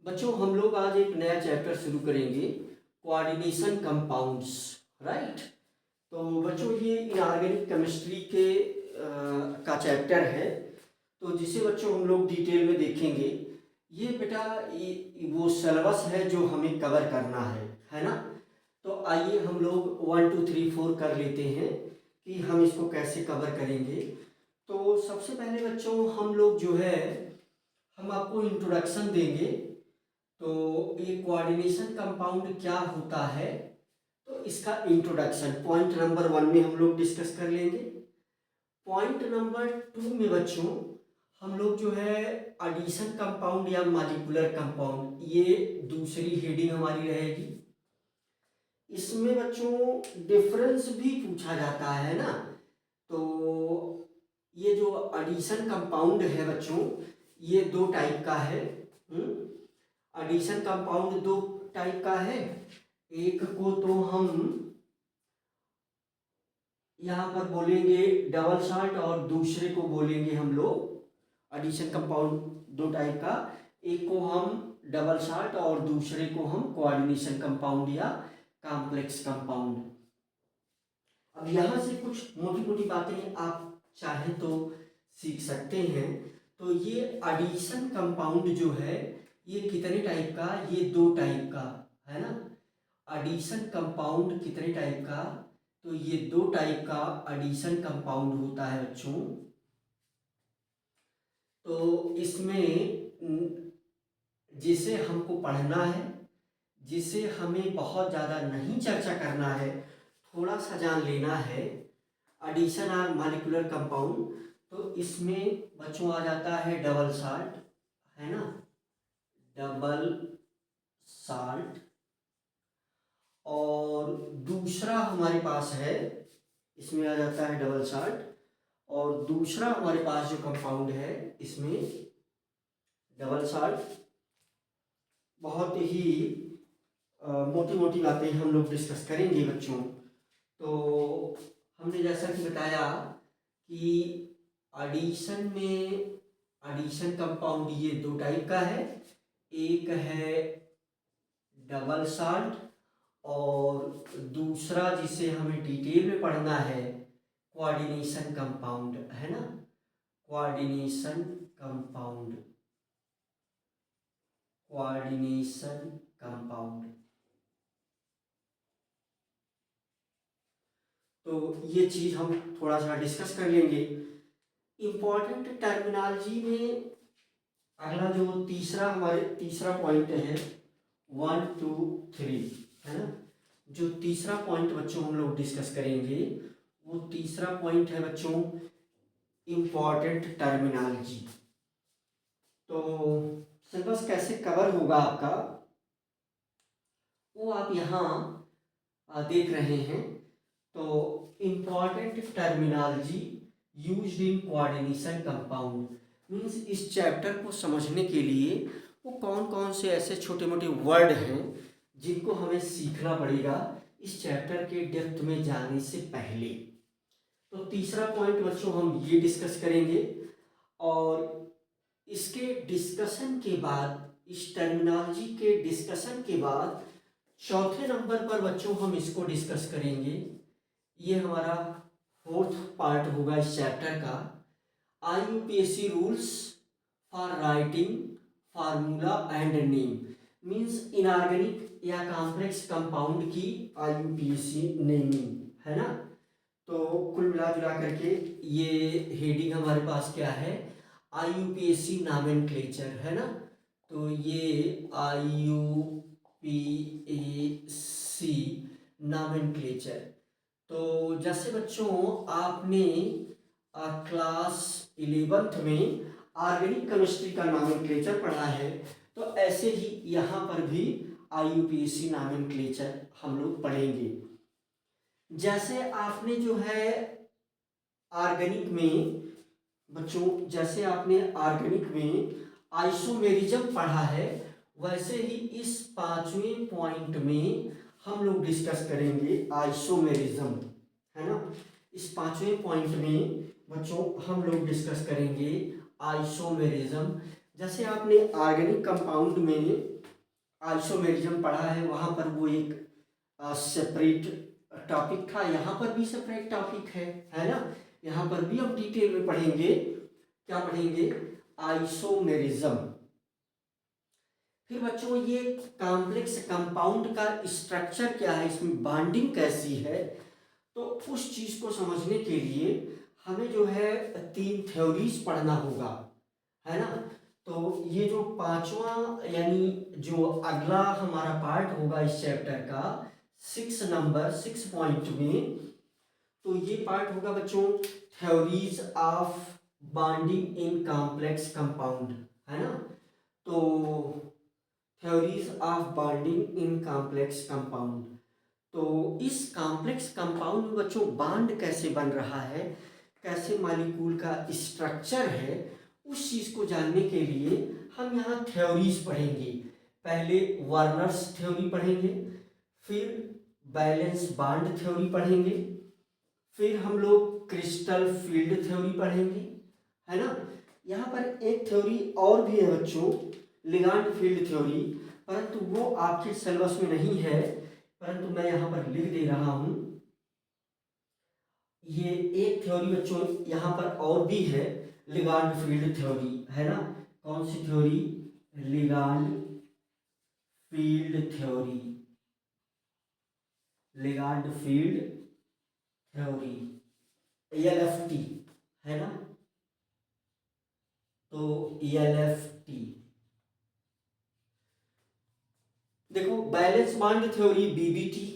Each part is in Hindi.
बच्चों हम लोग आज एक नया चैप्टर शुरू करेंगे, कोऑर्डिनेशन कंपाउंड्स। राइट। तो बच्चों ये इनऑर्गेनिक केमिस्ट्री के का चैप्टर है, तो जिसे बच्चों हम लोग डिटेल में देखेंगे। ये बेटा ये वो सिलेबस है जो हमें कवर करना है ना। तो आइए हम लोग 1 2 3 4 कर लेते हैं कि हम इसको कैसे कवर करेंगे। तो सबसे पहले बच्चों हम लोग जो है हम आपको इंट्रोडक्शन देंगे। तो ये कोऑर्डिनेशन कंपाउंड क्या होता है, तो इसका इंट्रोडक्शन पॉइंट नंबर 1 में हम लोग डिस्कस कर लेंगे। पॉइंट नंबर 2 में बच्चों हम लोग जो है एडिशन कंपाउंड या मॉलिक्यूलर कंपाउंड, ये दूसरी हेडिंग हमारी रहेगी। इसमें बच्चों डिफरेंस भी पूछा जाता है ना। तो ये जो एडिशन कंपाउंड है बच्चों, ये दो टाइप का है। एडिशन कंपाउंड दो टाइप का है। एक को तो हम यहाँ पर बोलेंगे डबल साल्ट और दूसरे को बोलेंगे हम लोग एडिशन कंपाउंड दो टाइप का। एक को हम डबल साल्ट और दूसरे को हम कोऑर्डिनेशन कंपाउंड या कॉम्प्लेक्स कंपाउंड। अब यहाँ से कुछ मोटी मोटी बातें आप चाहे तो सीख सकते हैं। तो ये एडिशन कंपाउंड जो है ये कितने टाइप का, ये दो टाइप का है ना। एडिशन कंपाउंड कितने टाइप का, तो ये दो टाइप का एडिशन कंपाउंड होता है बच्चों। तो इसमें जिसे हमको पढ़ना है, जिसे हमें बहुत ज़्यादा नहीं चर्चा करना है, थोड़ा सा जान लेना है, एडिशन और मॉलिक्यूलर कंपाउंड। तो इसमें बच्चों आ जाता है डबल साल्ट, है ना, डबल साल्ट। और दूसरा हमारे पास है, इसमें आ जाता है डबल साल्ट। और दूसरा हमारे पास जो कंपाउंड है इसमें डबल साल्ट। बहुत ही मोटी मोटी बातें हम लोग डिस्कस करेंगे बच्चों। तो हमने जैसा कि बताया कि एडिशन में एडिशन कंपाउंड ये दो टाइप का है। एक है डबल साल्ट और दूसरा जिसे हमें डिटेल में पढ़ना है कोऑर्डिनेशन कंपाउंड, है ना, कोऑर्डिनेशन कंपाउंड, कोऑर्डिनेशन कंपाउंड। तो ये चीज़ हम थोड़ा सा डिस्कस कर लेंगे। इम्पॉर्टेंट टर्मिनोलॉजी में अगला जो हमारे तीसरा पॉइंट है 1 2 3, है ना। जो तीसरा पॉइंट बच्चों हम लोग डिस्कस करेंगे वो तीसरा पॉइंट है बच्चों इम्पॉर्टेंट टर्मिनोलॉजी। तो सिलेबस कैसे कवर होगा आपका वो आप यहाँ देख रहे हैं। तो important terminology used in coordination compound means इस चैप्टर को समझने के लिए वो कौन कौन से ऐसे छोटे मोटे वर्ड हैं जिनको हमें सीखना पड़ेगा इस चैप्टर के डेप्थ में जाने से पहले। तो तीसरा पॉइंट बच्चों हम ये डिस्कस करेंगे। और इसके डिस्कशन के बाद, इस टर्मिनोलॉजी के डिस्कशन के बाद चौथे नंबर पर बच्चों हम इसको डिस्कस करेंगे। ये हमारा फोर्थ पार्ट होगा इस चैप्टर का, IUPAC rules for writing formula and name means inorganic या कॉम्प्लेक्स कंपाउंड की IUPAC नेमिंग, है ना। तो कुल मिला जुला करके ये हेडिंग हमारे पास क्या है, IUPAC नॉमेनक्लेचर, है ना। तो ये IUPAC नॉमेनक्लेचर। तो जैसे बच्चों आपने क्लास 11th में ऑर्गेनिक केमिस्ट्री का नॉमेनक्लेचर पढ़ा है, तो ऐसे ही यहाँ पर भी IUPAC नॉमेनक्लेचर हम लोग पढ़ेंगे। जैसे आपने जो है ऑर्गेनिक में बच्चों, जैसे आपने ऑर्गेनिक में आइसोमेरिज्म पढ़ा है, वैसे ही इस पांचवें पॉइंट में हम लोग डिस्कस करेंगे आइसोमेरिज्म, है ना। इस पांचवें पॉइंट में बच्चों हम लोग डिस्कस करेंगे आइसोमेरिज्म। जैसे आपने ऑर्गेनिक कंपाउंड में आइसोमेरिज्म पढ़ा है, वहाँ पर वो एक सेपरेट टॉपिक था, यहाँ पर भी सेपरेट टॉपिक है ना। यहाँ पर भी हम डिटेल में पढ़ेंगे, क्या पढ़ेंगे, आइसोमेरिज्म। फिर बच्चों ये कॉम्प्लेक्स कंपाउंड का स्ट्रक्चर क्या है, इसमें बॉन्डिंग कैसी है, तो उस चीज को समझने के लिए हमें जो है 3 थ्योरीज पढ़ना होगा, है ना। तो ये जो पांचवा यानी जो अगला हमारा पार्ट होगा इस चैप्टर का 6 पॉइंट में, तो ये पार्ट होगा बच्चों theories of bonding in complex compound, है ना। तो theories of bonding in complex compound, तो इस कॉम्प्लेक्स कंपाउंड में बच्चों बॉन्ड कैसे बन रहा है, कैसे मॉलिक्यूल का स्ट्रक्चर है, उस चीज को जानने के लिए हम यहाँ थ्योरीज पढ़ेंगे। पहले वार्नर्स थ्योरी पढ़ेंगे, फिर बैलेंस बॉन्ड थ्योरी पढ़ेंगे, फिर हम लोग क्रिस्टल फील्ड थ्योरी पढ़ेंगे, है ना। यहाँ पर एक थ्योरी और भी है बच्चों, लिगांड फील्ड थ्योरी, परंतु वो आपके सिलेबस में नहीं है, परंतु मैं यहाँ पर लिख दे रहा हूँ। ये एक थ्योरी बच्चों यहाँ पर और भी है, लिगांड फील्ड थ्योरी, है ना। कौन सी theory, ligand field theory, ligand field theory, LFT, है ना। तो एलएफटी देखो, बैलेंस बॉन्ड थ्योरी बीबीटी,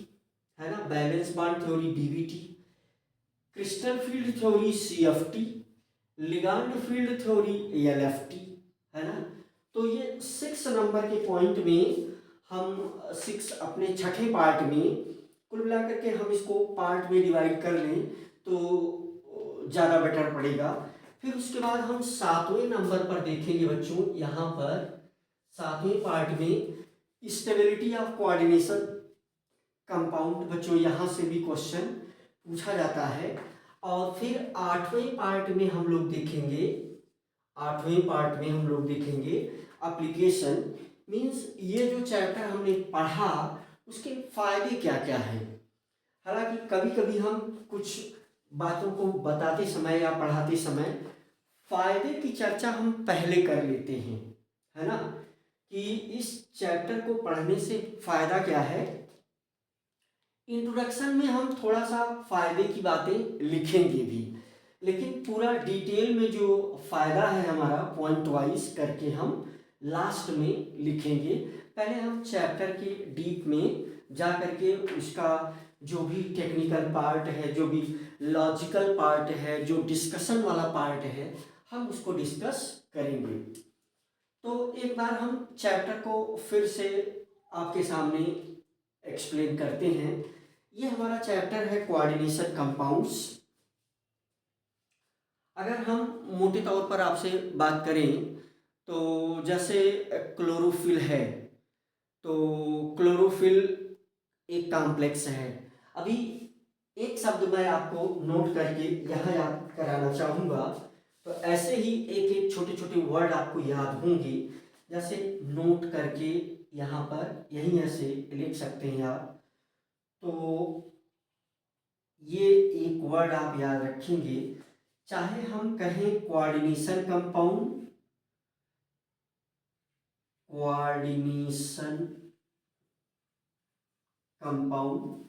है ना, valence bond theory BBT, crystal field theory CFT, ligand field theory LFT, है ना। तो ये 6 नंबर के पॉइंट में हम 6 अपने छठे पार्ट में कुल मिला करके हम इसको पार्ट में डिवाइड कर लें तो ज़्यादा बेटर पड़ेगा। फिर उसके बाद हम 7वें नंबर पर देखेंगे बच्चों, यहाँ पर 7वें पार्ट में स्टेबिलिटी ऑफ कोऑर्डिनेशन कंपाउंड, बच्चों यहाँ से भी क्वेश्चन पूछा जाता है। और फिर 8वें पार्ट में हम लोग देखेंगे, 8वें पार्ट में हम लोग देखेंगे एप्लीकेशन, मीन्स ये जो चैप्टर हमने पढ़ा उसके फायदे क्या क्या हैं। हालांकि कभी कभी हम कुछ बातों को बताते समय या पढ़ाते समय फायदे की चर्चा हम पहले कर लेते हैं, है ना, कि इस चैप्टर को पढ़ने से फायदा क्या है। इंट्रोडक्शन में हम थोड़ा सा फायदे की बातें लिखेंगे भी, लेकिन पूरा डिटेल में जो फायदा है हमारा पॉइंट वाइज करके हम लास्ट में लिखेंगे। पहले हम चैप्टर के डीप में जा करके उसका जो भी टेक्निकल पार्ट है, जो भी लॉजिकल पार्ट है, जो डिस्कशन वाला पार्ट है, हम उसको डिस्कस करेंगे। तो एक बार हम चैप्टर को फिर से आपके सामने एक्सप्लेन करते हैं। ये हमारा चैप्टर है कोऑर्डिनेशन कंपाउंड्स। अगर हम मोटे तौर पर आपसे बात करें तो जैसे क्लोरोफिल है, तो क्लोरोफिल एक कॉम्प्लेक्स है। अभी एक शब्द मैं आपको नोट करके यहाँ याद कराना चाहूँगा, तो ऐसे ही एक एक छोटे छोटे वर्ड आपको याद होंगे, जैसे नोट करके यहाँ पर यहीं ऐसे लिख सकते हैं आप। तो ये एक वर्ड आप याद रखेंगे, चाहे हम कहें कोऑर्डिनेशन कंपाउंड, कोऑर्डिनेशन कंपाउंड,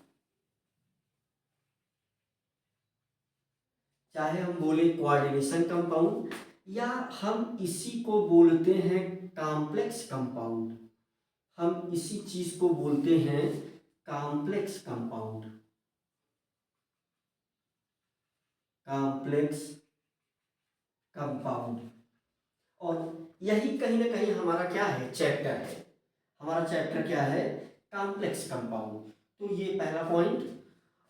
चाहे हम बोले कोऑर्डिनेशन कंपाउंड, या हम इसी को बोलते हैं कॉम्प्लेक्स कंपाउंड, हम इसी चीज को बोलते हैं कॉम्प्लेक्स कंपाउंड, कॉम्प्लेक्स कंपाउंड। और यही कहीं ना कहीं हमारा क्या है, चैप्टर है। हमारा चैप्टर क्या है, कॉम्प्लेक्स कंपाउंड। तो ये पहला पॉइंट।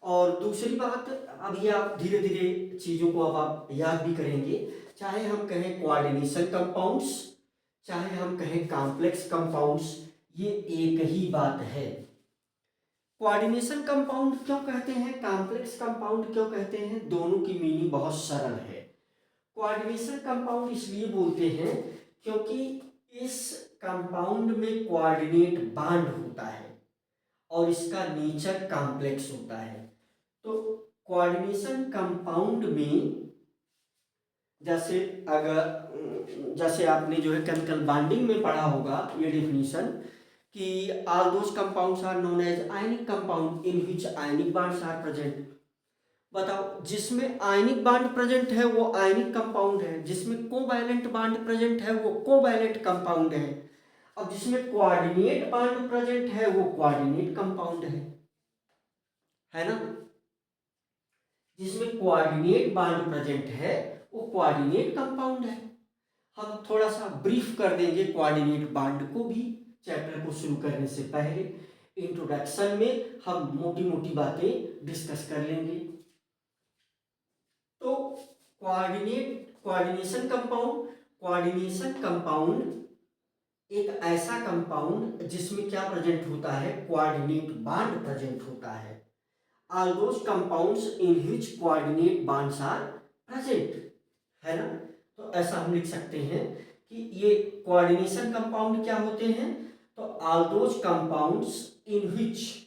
और दूसरी बात, अभी आप धीरे धीरे चीज़ों को अब आप याद भी करेंगे, चाहे हम कहें कोऑर्डिनेशन कंपाउंड्स, चाहे हम कहें कॉम्प्लेक्स कंपाउंड्स, ये एक ही बात है। कोऑर्डिनेशन कंपाउंड क्यों कहते हैं, कॉम्प्लेक्स कंपाउंड क्यों कहते हैं, दोनों की मीनिंग बहुत सरल है। कोऑर्डिनेशन कंपाउंड इसलिए बोलते हैं क्योंकि इस कंपाउंड में कोऑर्डिनेट बांड होता है और इसका नेचर कॉम्प्लेक्स होता है। तो कोऑर्डिनेशन कंपाउंड में जैसे आपने जो है केमिकल बॉन्डिंग में पढ़ा होगा ये डेफिनेशन कि all those compounds are known as ionic compound in which ionic bonds are present. बताओ, जिसमें आयनिक बॉन्ड प्रेजेंट है वो आयनिक कंपाउंड है, जिसमें कोवैलेंट बॉन्ड प्रेजेंट है वो कोवैलेंट कंपाउंड है, अब जिसमें कोऑर्डिनेट बॉन्ड प्रेजेंट है वो कोऑर्डिनेट कंपाउंड है ना। जिसमें कोऑर्डिनेट बॉन्ड प्रेजेंट है वो कोऑर्डिनेट कंपाउंड है। हम थोड़ा सा ब्रीफ कर देंगे कोऑर्डिनेट बॉन्ड को भी चैप्टर को शुरू करने से पहले। इंट्रोडक्शन में हम मोटी मोटी बातें डिस्कस कर लेंगे। तो कोऑर्डिनेशन कंपाउंड एक ऐसा कंपाउंड जिसमें क्या प्रेजेंट होता है, कोऑर्डिनेट बॉन्ड प्रेजेंट होता है। All those compounds in which coordinate bonds are present, है ना। तो ऐसा हम लिख सकते हैं कि ये कोऑर्डिनेशन कंपाउंड क्या होते हैं, तो all those compounds in which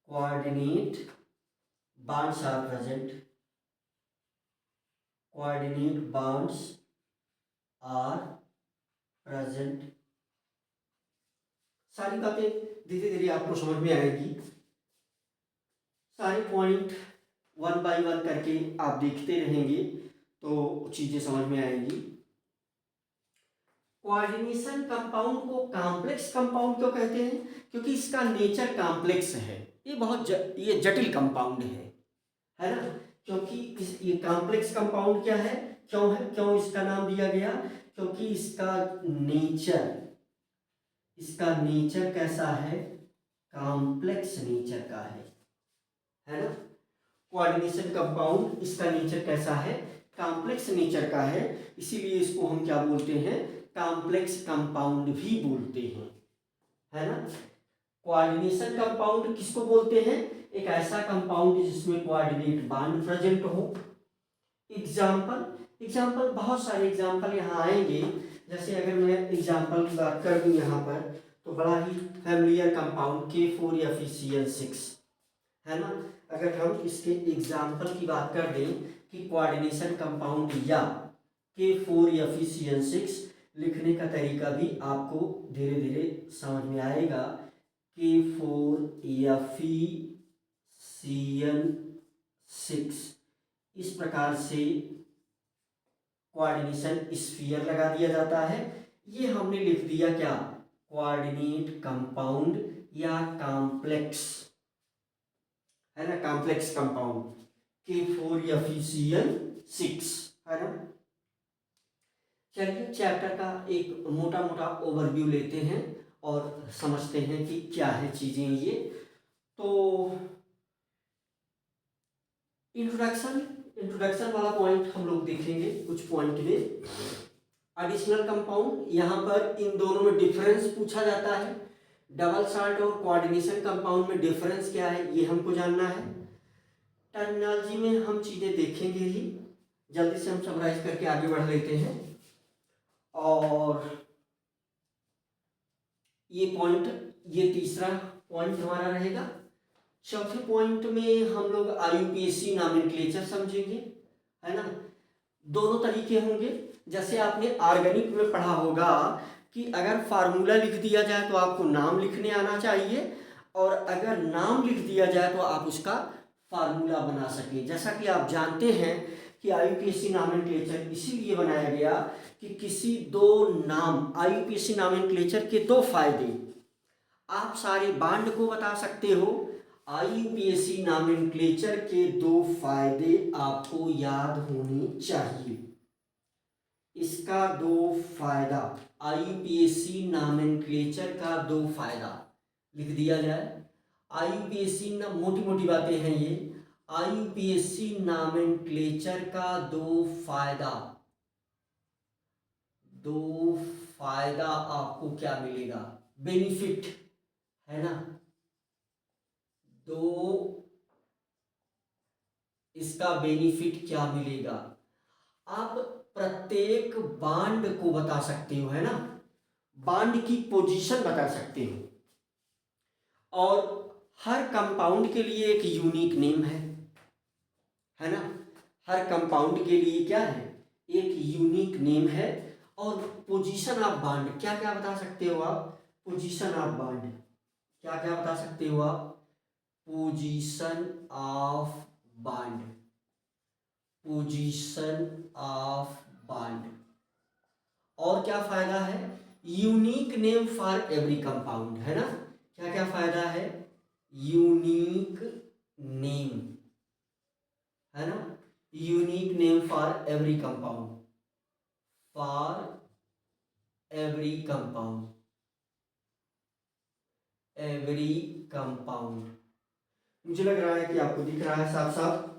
coordinate bonds are present, coordinate bonds are present। सारी बातें धीरे धीरे आपको समझ में आएगी, सारे पॉइंट वन बाय वन करके आप देखते रहेंगे तो चीजें समझ में आएंगी। कोऑर्डिनेशन कंपाउंड को कॉम्प्लेक्स कंपाउंड क्यों कहते हैं, क्योंकि इसका नेचर कॉम्प्लेक्स है, ये जटिल कंपाउंड है ना। क्योंकि ये कॉम्प्लेक्स कंपाउंड क्या है, क्यों इसका नाम दिया गया, क्योंकि इसका नेचर कैसा है, कॉम्प्लेक्स नेचर का है ना। कोऑर्डिनेशन कंपाउंड इसका नेचर कैसा है, कॉम्प्लेक्स नेचर का है, इसीलिए इसको हम क्या बोलते हैं, कॉम्प्लेक्स कंपाउंड भी बोलते हैं, है ना। कोऑर्डिनेशन कंपाउंड किसको बोलते हैं, एक ऐसा कंपाउंड जिसमें कोऑर्डिनेट बॉन्ड प्रेजेंट हो। एग्जाम्पल बहुत सारे एग्जाम्पल यहाँ आएंगे। जैसे अगर मैं एग्जाम्पल की बात कर दूँ यहाँ पर, तो बड़ा ही फैमिलियर कंपाउंड K4FeCl6, है ना। अगर हम इसके एग्जाम्पल की बात कर दें कि कोऑर्डिनेशन कंपाउंड या K4FeCl6, लिखने का तरीका भी आपको धीरे धीरे समझ में आएगा। K4FeCl6 इस प्रकार से कोऑर्डिनेशन स्फीयर लगा दिया जाता है। ये हमने लिख दिया क्या, कोऑर्डिनेट कंपाउंड या कॉम्प्लेक्स, है ना, कॉम्प्लेक्स कंपाउंड K4FeCl6, है ना। चलिए चैप्टर का एक मोटा मोटा ओवरव्यू लेते हैं और समझते हैं कि क्या है चीजें ये। तो इंट्रोडक्शन वाला पॉइंट हम लोग देखेंगे कुछ पॉइंट में। एडिशनल कंपाउंड, यहाँ पर इन दोनों में डिफरेंस पूछा जाता है। डबल साल्ट और कोऑर्डिनेशन कंपाउंड में डिफरेंस क्या है ये हमको जानना है। टर्मिनोलॉजी में हम चीजें देखेंगे ही, जल्दी से हम समराइज करके आगे बढ़ लेते हैं। और ये तीसरा पॉइंट हमारा रहेगा। चौथे पॉइंट में हम लोग IUPAC नॉमेनक्लेचर समझेंगे, है ना। दोनों तरीके होंगे, जैसे आपने ऑर्गेनिक में पढ़ा होगा कि अगर फार्मूला लिख दिया जाए तो आपको नाम लिखने आना चाहिए, और अगर नाम लिख दिया जाए तो आप उसका फार्मूला बना सकें। जैसा कि आप जानते हैं कि IUPAC नॉमेनक्लेचर इसीलिए बनाया गया कि किसी दो नाम, IUPAC नॉमेनक्लेचर के दो फायदे, आप सारे बांड को बता सकते हो। IUPAC नॉमेनक्लेचर के दो फायदे आपको याद होने चाहिए। इसका दो फायदा, IUPAC नॉमेनक्लेचर का दो फायदा लिख दिया जाए। IUPAC ना, मोटी मोटी बातें हैं ये। IUPAC नॉमेनक्लेचर का दो फायदा आपको क्या मिलेगा, बेनिफिट, है ना। तो इसका बेनिफिट क्या मिलेगा? आप प्रत्येक बांड को बता सकते हो, है ना, बांड की पोजीशन बता सकते हो, और हर कंपाउंड के लिए एक यूनिक नेम है ना, हर कंपाउंड के लिए क्या है, एक यूनिक नेम है। और पोजीशन ऑफ बांड क्या क्या बता सकते हो आप? पोजीशन ऑफ बांड क्या क्या बता सकते हो आप? Position of bond, position of bond. और क्या फायदा है? Unique name for every compound, है ना, क्या क्या फायदा है? यूनिक नेम, है ना, unique name for every compound, for every compound, every compound. मुझे लग रहा है कि आपको दिख रहा है साफ साफ।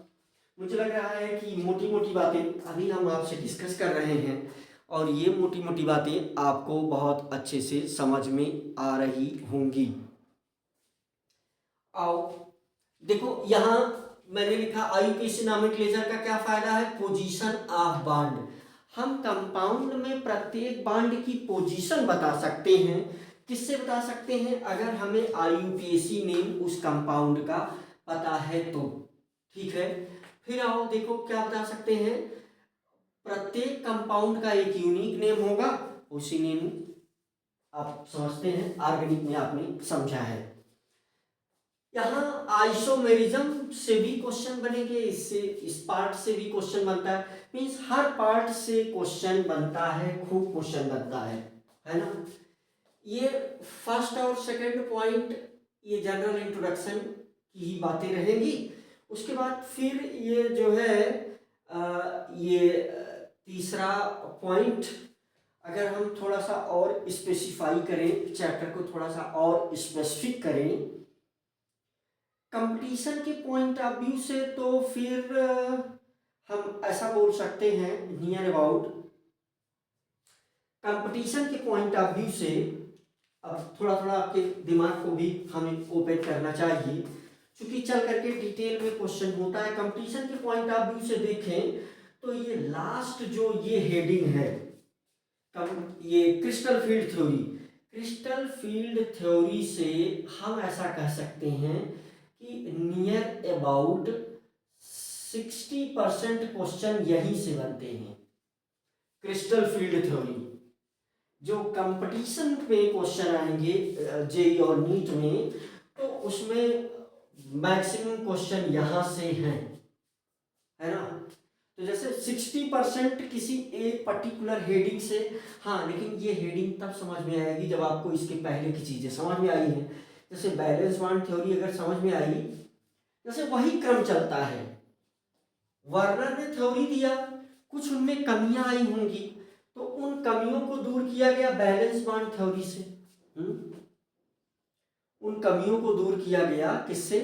मुझे लग रहा है कि मोटी मोटी बातें अभी हम आपसे डिस्कस कर रहे हैं, और ये मोटी मोटी बातें आपको बहुत अच्छे से समझ में आ रही होंगी। आओ देखो, यहाँ मैंने लिखा आईयूपीएसी नॉमेनक्लेचर का क्या फायदा है? Position of bond. हम कंपाउंड में प्रत्येक बांड की पोजीशन बता सकते हैं। किससे बता सकते हैं? अगर हमें आईयूपीएसी नेम उस कंपाउंड का पता है तो, ठीक है। फिर आओ देखो क्या बता सकते हैं, प्रत्येक कंपाउंड का एक यूनिक नेम होगा, उसी नेम आप समझते हैं, ऑर्गेनिक में आपने समझा है। यहाँ आइसोमेरिज्म से भी क्वेश्चन बनेंगे, इससे इस पार्ट से भी क्वेश्चन बनता है, मीन्स हर पार्ट से क्वेश्चन बनता है, खूब क्वेश्चन बनता है ना। ये फर्स्ट और सेकंड पॉइंट ये जनरल इंट्रोडक्शन की ही बातें रहेंगी। उसके बाद फिर ये जो है ये तीसरा पॉइंट, अगर हम थोड़ा सा और स्पेसिफाई करें, चैप्टर को थोड़ा सा और स्पेसिफिक करें कंपटीशन के पॉइंट ऑफ व्यू से, तो फिर हम ऐसा बोल सकते हैं नियर अबाउट कंपटीशन के पॉइंट ऑफ व्यू से। अब थोड़ा थोड़ा आपके दिमाग को भी हमें ओपन करना चाहिए, क्योंकि चल करके डिटेल में क्वेश्चन होता है। कंपटीशन के पॉइंट ऑफ व्यू से देखें तो ये लास्ट जो ये हेडिंग है, ये crystal field theory, crystal field theory से हम ऐसा कह सकते हैं कि नियर अबाउट 60% क्वेश्चन यहीं से बनते हैं। क्रिस्टल फील्ड थ्योरी जो कंपटीशन पे क्वेश्चन आएंगे जेई और नीट में, तो उसमें मैक्सिमम क्वेश्चन यहां से हैं, है ना। तो जैसे 60% किसी एक पर्टिकुलर हेडिंग से, हाँ लेकिन ये हेडिंग तब समझ में आएगी जब आपको इसके पहले की चीजें समझ में आई हैं। जैसे बैलेंस बांड थ्योरी अगर समझ में आई, जैसे वही क्रम चलता है, वर्नर ने थ्योरी दिया, कुछ उनमें कमियां आई होंगी, तो उन कमियों को दूर किया गया बैलेंस बांड थ्योरी से। उन कमियों को दूर किया गया किससे?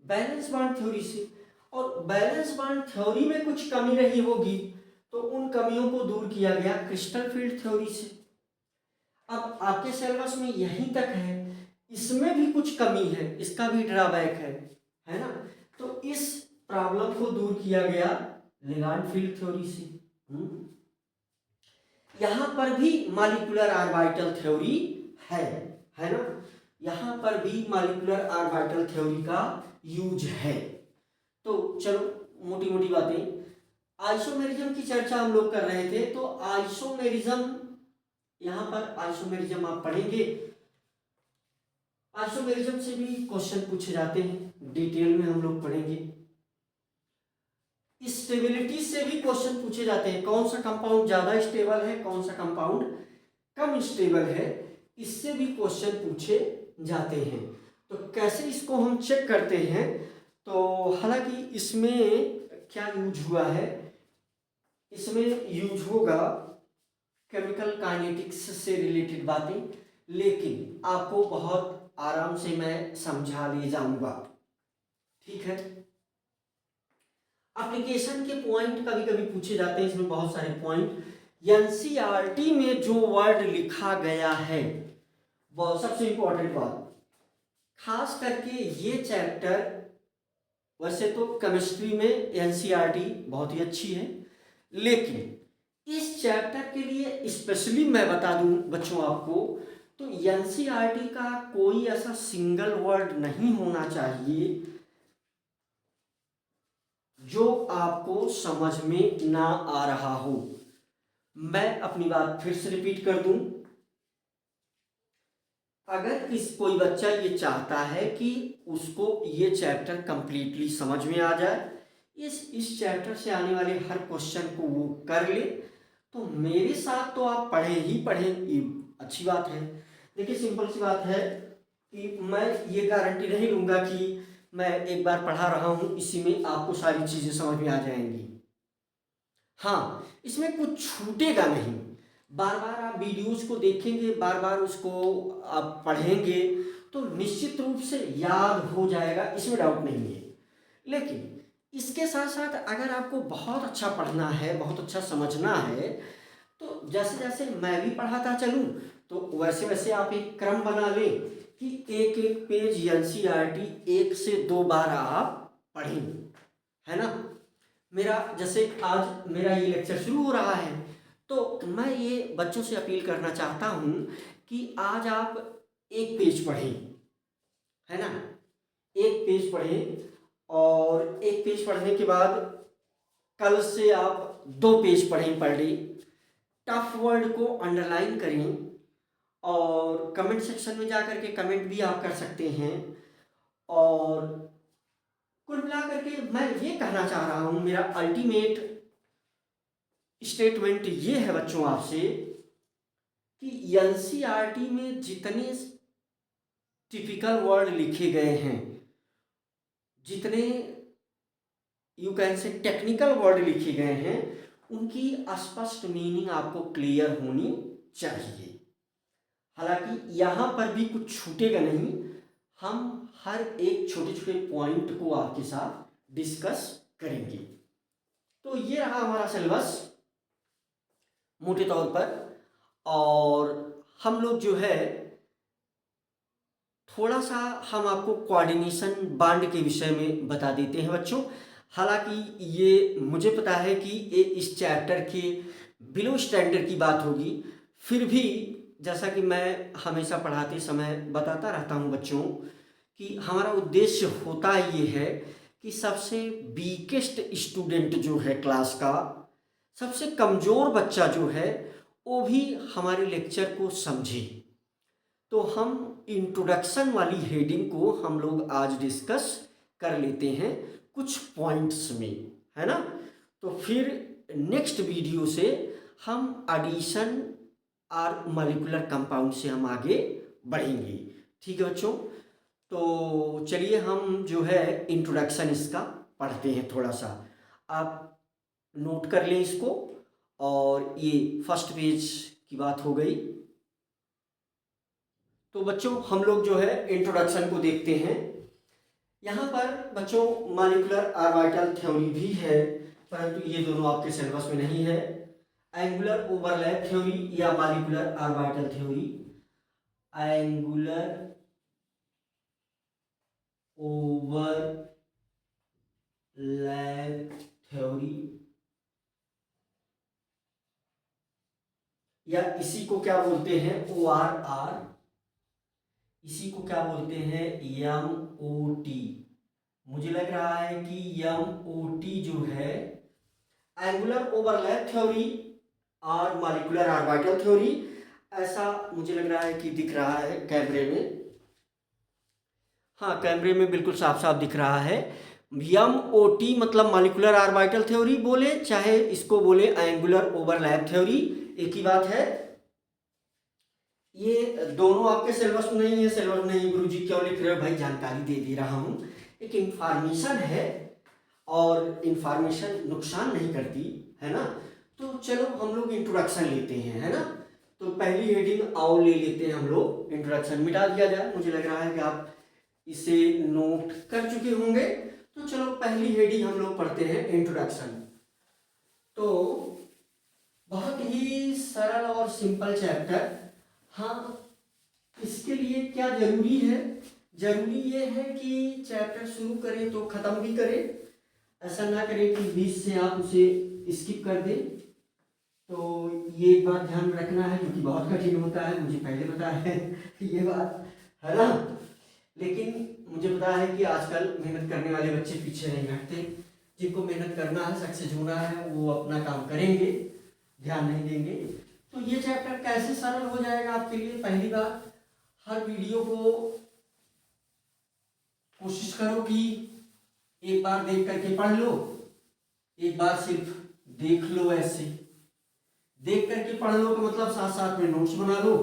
बैलेंस बांड थ्योरी से। और बैलेंस बांड थ्योरी में कुछ कमी रही होगी, तो उन कमियों को दूर किया गया क्रिस्टल फील्ड थ्योरी से। अब आपके सिलेबस में यहीं तक है, इसमें भी कुछ कमी है, इसका भी ड्रॉबैक है ना। तो इस प्रॉब्लम को दूर किया गया लिगैंड फील्ड थ्योरी से। यहां पर भी मॉलिक्यूलर ऑर्बिटल थ्योरी है ना, यहां पर भी मॉलिक्यूलर ऑर्बिटल थ्योरी का यूज है। तो चलो मोटी मोटी बातें, आइसोमेरिज्म की चर्चा हम लोग कर रहे थे, तो आइसोमेरिज्म, यहां पर आइसोमेरिज्म आप पढ़ेंगे, आइसोमेरिज्म से भी क्वेश्चन पूछे जाते हैं, डिटेल में हम लोग पढ़ेंगे। स्टेबिलिटी से भी क्वेश्चन पूछे जाते हैं, कौन सा कंपाउंड ज्यादा स्टेबल है, कौन सा कंपाउंड कम स्टेबल है, इससे भी क्वेश्चन पूछे जाते हैं। तो कैसे इसको हम चेक करते हैं? तो हालांकि इसमें क्या यूज हुआ है, इसमें यूज होगा केमिकल काइनेटिक्स से रिलेटेड बातें, लेकिन आपको बहुत आराम से मैं समझा ले जाऊंगा, ठीक है। एप्लीकेशन के पॉइंट कभी कभी पूछे जाते हैं, इसमें बहुत सारे पॉइंट। एनसीईआरटी में जो वर्ड लिखा गया है, वो सबसे इंपॉर्टेंट बात, खास करके ये चैप्टर, वैसे तो केमिस्ट्री में एनसीईआरटी बहुत ही अच्छी है, लेकिन इस चैप्टर के लिए स्पेशली मैं बता दूं बच्चों आपको, तो एनसीईआरटी का कोई ऐसा सिंगल वर्ड नहीं होना चाहिए जो आपको समझ में ना आ रहा हो। मैं अपनी बात फिर से रिपीट कर दूं, अगर कोई बच्चा ये चाहता है कि उसको ये चैप्टर कंप्लीटली समझ में आ जाए, इस चैप्टर से आने वाले हर क्वेश्चन को वो कर ले, तो मेरे साथ तो आप पढ़े ही पढ़े, ये अच्छी बात है। देखिए सिंपल सी बात है कि मैं ये गारंटी नहीं लूँगा कि मैं एक बार पढ़ा रहा हूँ इसी में आपको सारी चीज़ें समझ में आ जाएंगी। हाँ, इसमें कुछ छूटेगा नहीं। बार बार आप वीडियोस को देखेंगे, बार बार उसको आप पढ़ेंगे तो निश्चित रूप से याद हो जाएगा, इसमें डाउट नहीं है। लेकिन इसके साथ साथ अगर आपको बहुत अच्छा पढ़ना है, बहुत अच्छा समझना है, तो जैसे जैसे मैं भी पढ़ाता चलूँ तो वैसे वैसे आप एक क्रम बना लें कि एक एक पेज एनसीईआरटी 1 से 2 बार आप पढ़ें, है ना। मेरा जैसे आज मेरा ये लेक्चर शुरू हो रहा है, तो मैं ये बच्चों से अपील करना चाहता हूँ कि आज आप एक पेज पढ़ें, है ना, एक पेज पढ़ें, और एक पेज पढ़ने के बाद कल से आप 2 पेज पढ़ें पर डे। टफ वर्ड को अंडरलाइन करें और कमेंट सेक्शन में जा कर के कमेंट भी आप कर सकते हैं। और कुल मिलाकर के मैं ये कहना चाह रहा हूँ, मेरा अल्टीमेट स्टेटमेंट ये है बच्चों आपसे कि एनसीईआरटी में जितने टिपिकल वर्ड लिखे गए हैं, जितने you can say technical word लिखे गए हैं, उनकी स्पष्ट मीनिंग आपको क्लियर होनी चाहिए। हालांकि यहाँ पर भी कुछ छूटेगा नहीं, हम हर एक छोटे छोटे पॉइंट को आपके साथ डिस्कस करेंगे। तो ये रहा हमारा सिलेबस मोटे तौर पर, और हम लोग जो है थोड़ा सा हम आपको कोऑर्डिनेशन बांड के विषय में बता देते हैं बच्चों। हालांकि ये मुझे पता है कि ये इस चैप्टर के बिलो स्टैंडर्ड की बात होगी, फिर भी जैसा कि मैं हमेशा पढ़ाते समय बताता रहता हूँ बच्चों कि हमारा उद्देश्य होता ये है कि सबसे वीकेस्ट स्टूडेंट जो है क्लास का, सबसे कमज़ोर बच्चा जो है, वो भी हमारे लेक्चर को समझे। तो हम इंट्रोडक्शन वाली हेडिंग को हम लोग आज डिस्कस कर लेते हैं कुछ पॉइंट्स में, है ना। तो फिर नेक्स्ट वीडियो से हम एडिशन और मॉलिक्यूलर कंपाउंड से हम आगे बढ़ेंगे। ठीक है बच्चों, तो चलिए हम जो है इंट्रोडक्शन इसका पढ़ते हैं थोड़ा सा। आप नोट कर लें इसको, और ये फर्स्ट पेज की बात हो गई। तो बच्चों हम लोग जो है इंट्रोडक्शन को देखते हैं। यहाँ पर बच्चों मॉलिक्यूलर ऑर्बिटल थ्योरी भी है, परंतु ये दोनों आपके सिलेबस में नहीं है। एंगुलर ओवरलैप थ्योरी या molecular orbital theory, angular overlap theory, या इसी को क्या बोलते हैं ORR, इसी को क्या बोलते हैं MOT। मुझे लग रहा है कि MOT जो है एंगुलर ओवरलैप थ्योरी और मॉलिक्यूलर ऑर्बिटल थ्योरी, ऐसा मुझे लग रहा है कि दिख रहा है कैमरे में। हाँ, कैमरे में बिल्कुल साफ साफ दिख रहा है। MOT मतलब मॉलिक्यूलर ऑर्बिटल थ्योरी बोले, चाहे इसको बोले एंगुलर ओवरलैप थ्योरी, एक ही बात है। ये दोनों आपके सिलेबस में नहीं है। सिलेबस नहीं गुरुजी क्यों लिख रहे हो भाई, जानकारी दे रहा हूँ, एक इंफॉर्मेशन है और इंफॉर्मेशन नुकसान नहीं करती, है ना। तो चलो हम लोग इंट्रोडक्शन लेते हैं, है ना। तो पहली हेडिंग आओ ले लेते हैं हम लोग, इंट्रोडक्शन मिटा दिया जाए। मुझे लग रहा है कि आप इसे नोट कर चुके होंगे। तो चलो पहली हेडिंग हम लोग पढ़ते हैं, इंट्रोडक्शन। तो बहुत ही सरल और सिंपल चैप्टर। हाँ, इसके लिए क्या जरूरी है, जरूरी ये है कि चैप्टर शुरू करें तो ख़त्म भी करें, ऐसा ना करें कि बीच से आप उसे स्किप कर दें। तो ये एक बात ध्यान में रखना है, जो कि बहुत कठिन होता है, मुझे पहले पता है ये बात, है ना। लेकिन मुझे पता है कि आजकल मेहनत करने वाले बच्चे पीछे नहीं हटते। जिनको मेहनत करना है, सक्सेस होना है, वो अपना काम करेंगे, ध्यान नहीं देंगे। तो ये चैप्टर कैसे सरल हो जाएगा आपके लिए? पहली बात, हर वीडियो को कोशिश करो कि एक बार देख करके पढ़ लो, एक बार सिर्फ देख लो, ऐसे देख करके पढ़ लो तो मतलब साथ साथ में नोट्स बना लो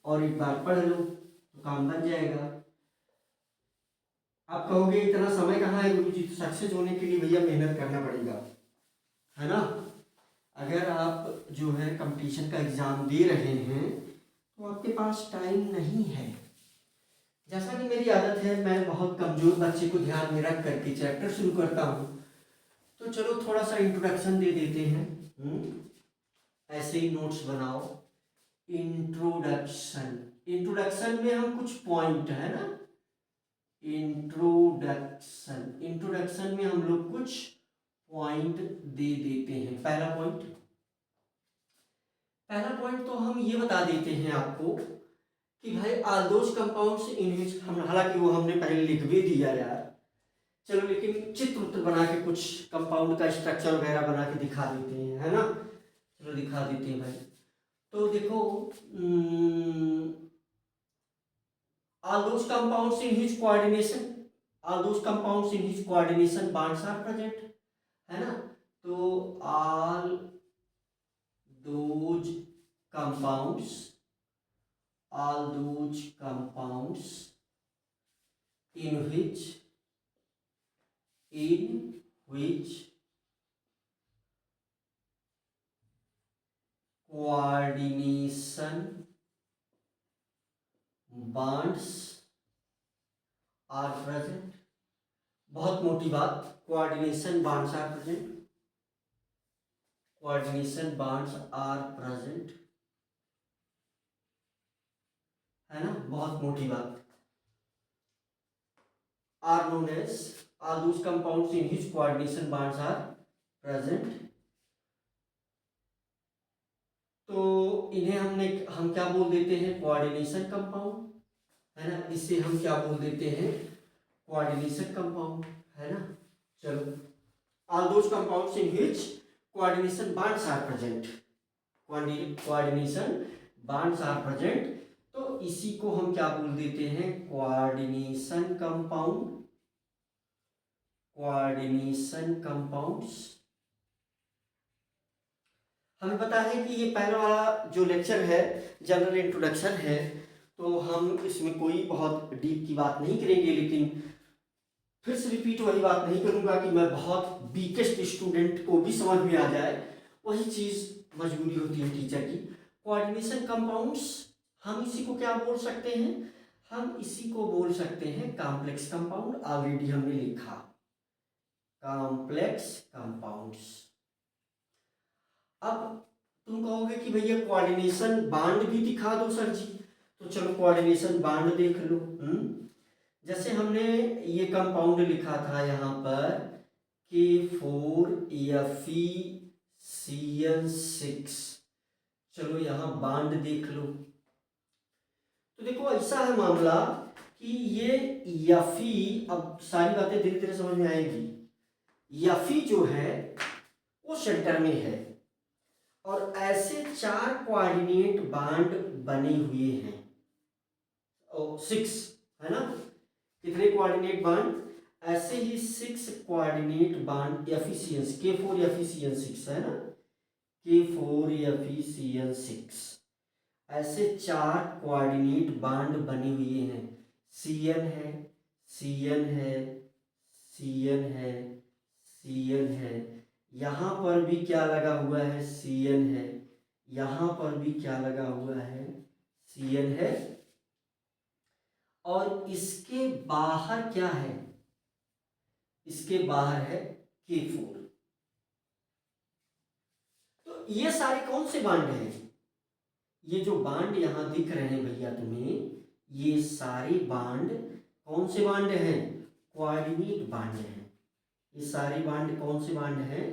और एक बार पढ़ लो तो काम बन जाएगा। आप कहोगे इतना समय कहाँ है गुरु जी? तो सक्सेस होने के लिए भैया मेहनत करना पड़ेगा, है ना। अगर आप जो है कंपटीशन का एग्ज़ाम दे रहे हैं तो आपके पास टाइम नहीं है। जैसा कि मेरी आदत है, मैं बहुत कमज़ोर बच्चे को ध्यान में रख करके चैप्टर शुरू करता हूँ। तो चलो थोड़ा सा इंट्रोडक्शन दे देते हैं। ऐसे ही नोट्स बनाओ। इंट्रोडक्शन, इंट्रोडक्शन में हम कुछ पॉइंट, है ना, इंट्रोडक्शन, इंट्रोडक्शन में हम लोग कुछ पॉइंट दे देते हैं। पहला पॉइंट, पहला पॉइंट तो हम ये बता देते हैं आपको कि भाई ऑल दोज कंपाउंड्स इन विच, हम हालांकि वो हमने पहले लिख भी दिया यार, चलो लेकिन चित्र उत्र बना के कुछ कंपाउंड का स्ट्रक्चर वगैरह बना के दिखा देते हैं, है ना। चलो दिखा देते हैं भाई। तो देखो, all those compounds in which coordination, all those compounds in which coordination bonds are present, है ना। तो all those compounds, all those compounds in which coordination bonds are present। बहुत मोटी बात, coordination bonds are present, coordination bonds are present, है ना, बहुत मोटी बात। Are known as are those compounds in which coordination bonds are present. तो इन्हें हम क्या बोल देते हैं? कोऑर्डिनेशन कंपाउंड, है ना। इसे हम क्या बोल देते हैं? कोऑर्डिनेशन कंपाउंड, है ना। चलो, all those compounds in which coordination bonds are present, coordination bonds are present, तो इसी को हम क्या बोल देते हैं? Coordination compound, coordination compounds. हमें पता है कि ये पहला वाला जो लेक्चर है जनरल इंट्रोडक्शन है, तो हम इसमें कोई बहुत डीप की बात नहीं करेंगे, लेकिन फिर से रिपीट वही बात नहीं करूंगा कि मैं बहुत वीकेस्ट स्टूडेंट को भी समझ में आ जाए, वही चीज़ मजबूरी होती है टीचर की। कोऑर्डिनेशन कंपाउंड्स, हम इसी को क्या बोल सकते हैं? हम इसी को बोल सकते हैं कॉम्प्लेक्स कंपाउंड। ऑलरेडी हमने लिखा कॉम्प्लेक्स कंपाउंड्स। अब तुम कहोगे कि भैया कोऑर्डिनेशन बांड भी दिखा दो सर जी, तो चलो कोऑर्डिनेशन बांड देख लो। जैसे हमने ये कंपाउंड लिखा था यहाँ पर K4Fe(CN6), चलो यहाँ बांड देख लो। तो देखो ऐसा है मामला कि ये Fe, अब सारी बातें धीरे धीरे समझ में आएगी। Fe जो है वो सेंटर में है और ऐसे 4 कोऑर्डिनेट बांड बने हुए हैं, 6, है ना। कितने कोऑर्डिनेट बांड? ऐसे ही 6 कोऑर्डिनेट बांड एफिशिएंस K4Fe(CN6), है ना, K4Fe(CN6), ऐसे 4 कोऑर्डिनेट बांड बने हुए हैं। Cn है, Cn है, Cn है, Cn है, यहाँ पर भी क्या लगा हुआ है? Cn है, यहाँ पर भी क्या लगा हुआ है? Cn है, और इसके बाहर क्या है? इसके बाहर है K4। तो ये सारे कौन से बांड हैं? ये जो बांड यहां दिख रहे हैं भैया तुम्हें, ये सारे बांड कौन से बांड हैं? कोऑर्डिनेट बांड हैं। ये सारे बांड कौन से बांड हैं?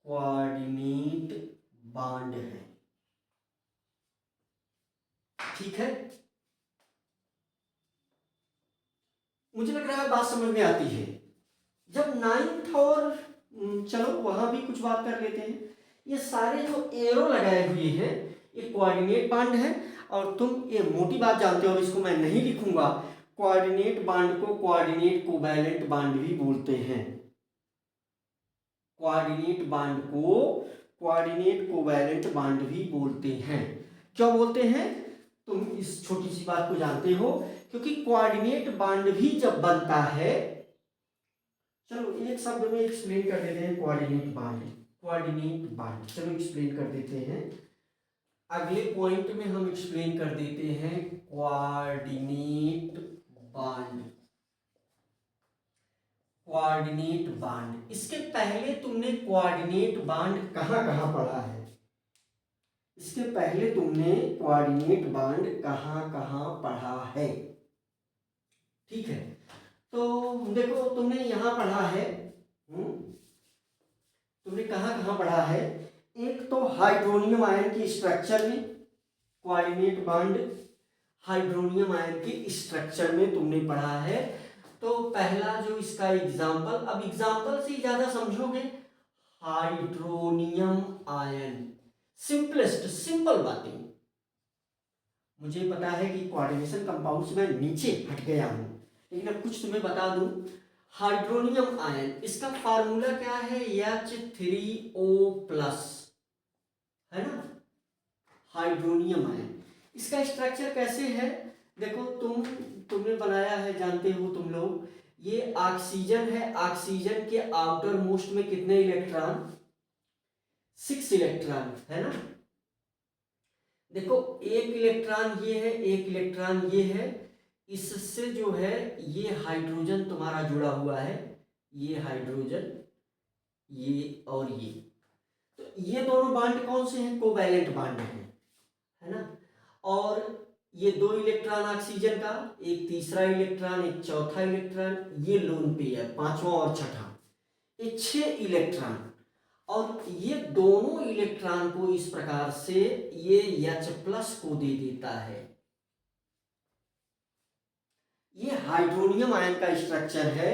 कोऑर्डिनेट बांड हैं। ठीक है, मुझे लग रहा है बात समझ में आती है। जब नाइन्थ और चलो वहां भी कुछ बात कर लेते हैं। ये सारे जो एरो लगाए हुए हैं ये कोऑर्डिनेट बांड है। और तुम ये मोटी बात जानते हो, इसको मैं नहीं लिखूंगा। कोऑर्डिनेट बांड को कोऑर्डिनेट कोवैलेंट बांड भी बोलते हैं। कोऑर्डिनेट बांड को कोऑर्डिनेट कोवैलेंट बांड भी बोलते हैं। क्यों बोलते हैं? तुम इस छोटी सी बात को जानते हो, क्योंकि कोऑर्डिनेट बांड भी जब बनता है, चलो एक शब्द में एक्सप्लेन कर देते हैं कोऑर्डिनेट बांड। कोऑर्डिनेट बांड चलो एक्सप्लेन कर देते हैं। अगले पॉइंट में हम एक्सप्लेन कर देते हैं कोऑर्डिनेट बांड। कोऑर्डिनेट बांड, इसके पहले तुमने कोऑर्डिनेट बांड कहाँ कहाँ पढ़ा है? इसके पहले तुमने कोऑर्डिनेट बांड कहाँ कहाँ पढ़ा है? ठीक है, तो देखो तुमने यहाँ पढ़ा है, तुमने कहाँ कहाँ पढ़ा है? एक तो हाइड्रोनियम आयन की स्ट्रक्चर में कोऑर्डिनेट बांड, हाइड्रोनियम आयन के स्ट्रक्चर में तुमने पढ़ा है। तो पहला जो इसका एग्जाम्पल, अब एग्जाम्पल से ज्यादा समझोगे, हाइड्रोनियम आयन, सिंपलेस्ट सिंपल बातें। मुझे पता है कि कोऑर्डिनेशन कंपाउंड से मैं नीचे हट गया हूं, लेकिन अब कुछ तुम्हें बता दूं। हाइड्रोनियम आयन, इसका फार्मूला क्या है? H3O+, है ना, हाइड्रोनियम आयन। इसका स्ट्रक्चर कैसे है? देखो तुमने बनाया है, जानते हो तुम लोग, ये ऑक्सीजन है। ऑक्सीजन के आउटर मोस्ट में कितने इलेक्ट्रॉन? 6 इलेक्ट्रॉन, है ना। देखो एक इलेक्ट्रॉन ये है, एक इलेक्ट्रॉन ये है। इससे जो है ये हाइड्रोजन तुम्हारा जुड़ा हुआ है, ये हाइड्रोजन, ये और ये। तो ये दोनों बांड कौन से हैं? कोवैलेंट बांड है ना। और ये 2 इलेक्ट्रॉन ऑक्सीजन का, एक तीसरा इलेक्ट्रॉन, एक चौथा इलेक्ट्रॉन, ये लोन पेयर पांचवा और छठा, ये 6 इलेक्ट्रॉन। और ये दोनों इलेक्ट्रॉन को इस प्रकार से ये H+ को दे देता है। ये हाइड्रोनियम आयन का स्ट्रक्चर है।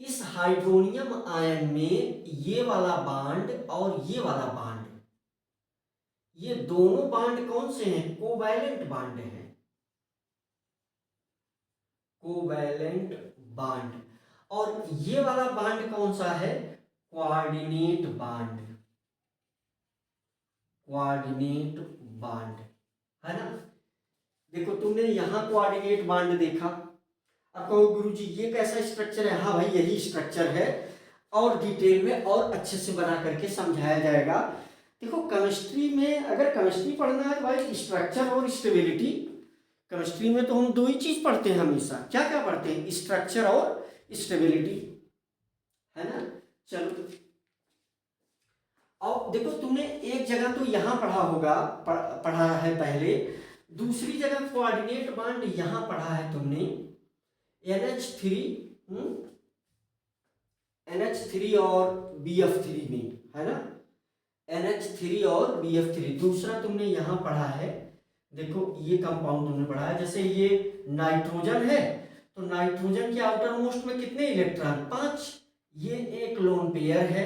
इस हाइड्रोनियम आयन में ये वाला बांड और ये वाला बांड, ये दोनों बांड कौन से हैं? कोवैलेंट बांड हैं, कोवैलेंट बांड। और ये वाला बांड कौन सा है? कोऑर्डिनेट बांड, कोऑर्डिनेट बांड, है ना। देखो तुमने यहां कोऑर्डिनेट बांड देखा, अब कहो गुरुजी ये कैसा स्ट्रक्चर है? हाँ भाई यही स्ट्रक्चर है, और डिटेल में और अच्छे से बना करके समझाया जाएगा। देखो केमिस्ट्री में अगर केमिस्ट्री पढ़ना है तो भाई स्ट्रक्चर और स्टेबिलिटी, केमिस्ट्री में तो हम 2 ही चीज पढ़ते हैं हमेशा। क्या क्या पढ़ते हैं? स्ट्रक्चर और स्टेबिलिटी, है ना। चलो और देखो तुमने एक जगह तो यहां पढ़ा होगा, पढ़ा है पहले, दूसरी जगह कोऑर्डिनेट बांड यहां पढ़ा है तुमने, NH3, NH3 और BF3 में, है ना। NH3 और BF3 दूसरा तुमने यहां पढ़ा है। देखो ये कंपाउंड तुमने पढ़ा है, जैसे ये नाइट्रोजन है, तो नाइट्रोजन के आउटर मोस्ट में कितने इलेक्ट्रॉन? 5। ये एक लोन पेयर है,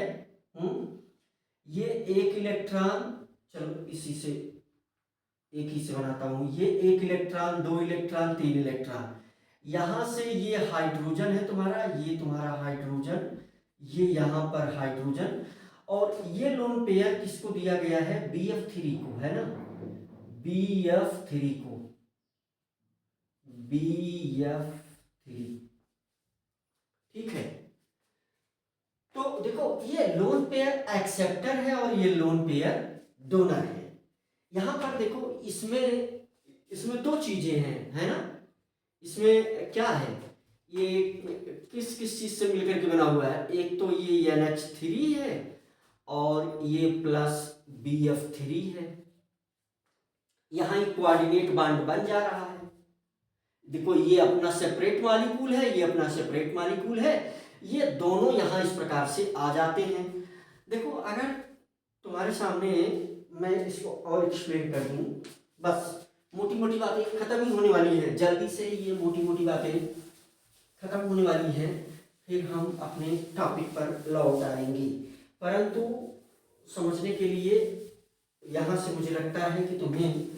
ये एक इलेक्ट्रॉन, चलो इसी से एक ही से बनाता हूं, ये एक इलेक्ट्रॉन, 2 इलेक्ट्रॉन, 3 इलेक्ट्रॉन। यहां से ये हाइड्रोजन है तुम्हारा, ये तुम्हारा हाइड्रोजन, ये यहां पर हाइड्रोजन। और ये लोन पेयर किसको दिया गया है? BF3 को, है ना, BF3 को, BF3, ठीक है। तो देखो ये लोन पेयर एक्सेप्टर है और ये लोन पेयर डोनर है। यहां पर देखो इसमें 2 चीजें हैं, है ना। इसमें क्या है? ये किस किस चीज से मिलकर के बना हुआ है? एक तो ये NH3 है और ये प्लस BF3 है। यहां एक कोऑर्डिनेट बांड बन जा रहा है। देखो ये अपना सेपरेट मॉलिक्यूल है, ये अपना सेपरेट मॉलिक्यूल है, ये दोनों यहाँ इस प्रकार से आ जाते हैं। देखो अगर तुम्हारे सामने मैं इसको और एक्सप्लेन कर दूँ, बस मोटी मोटी बातें खत्म ही होने वाली है, जल्दी से ये मोटी मोटी बातें खत्म होने वाली है, फिर हम अपने टॉपिक पर लौट आएंगे। परंतु समझने के लिए यहाँ से मुझे लगता है कि तुम्हें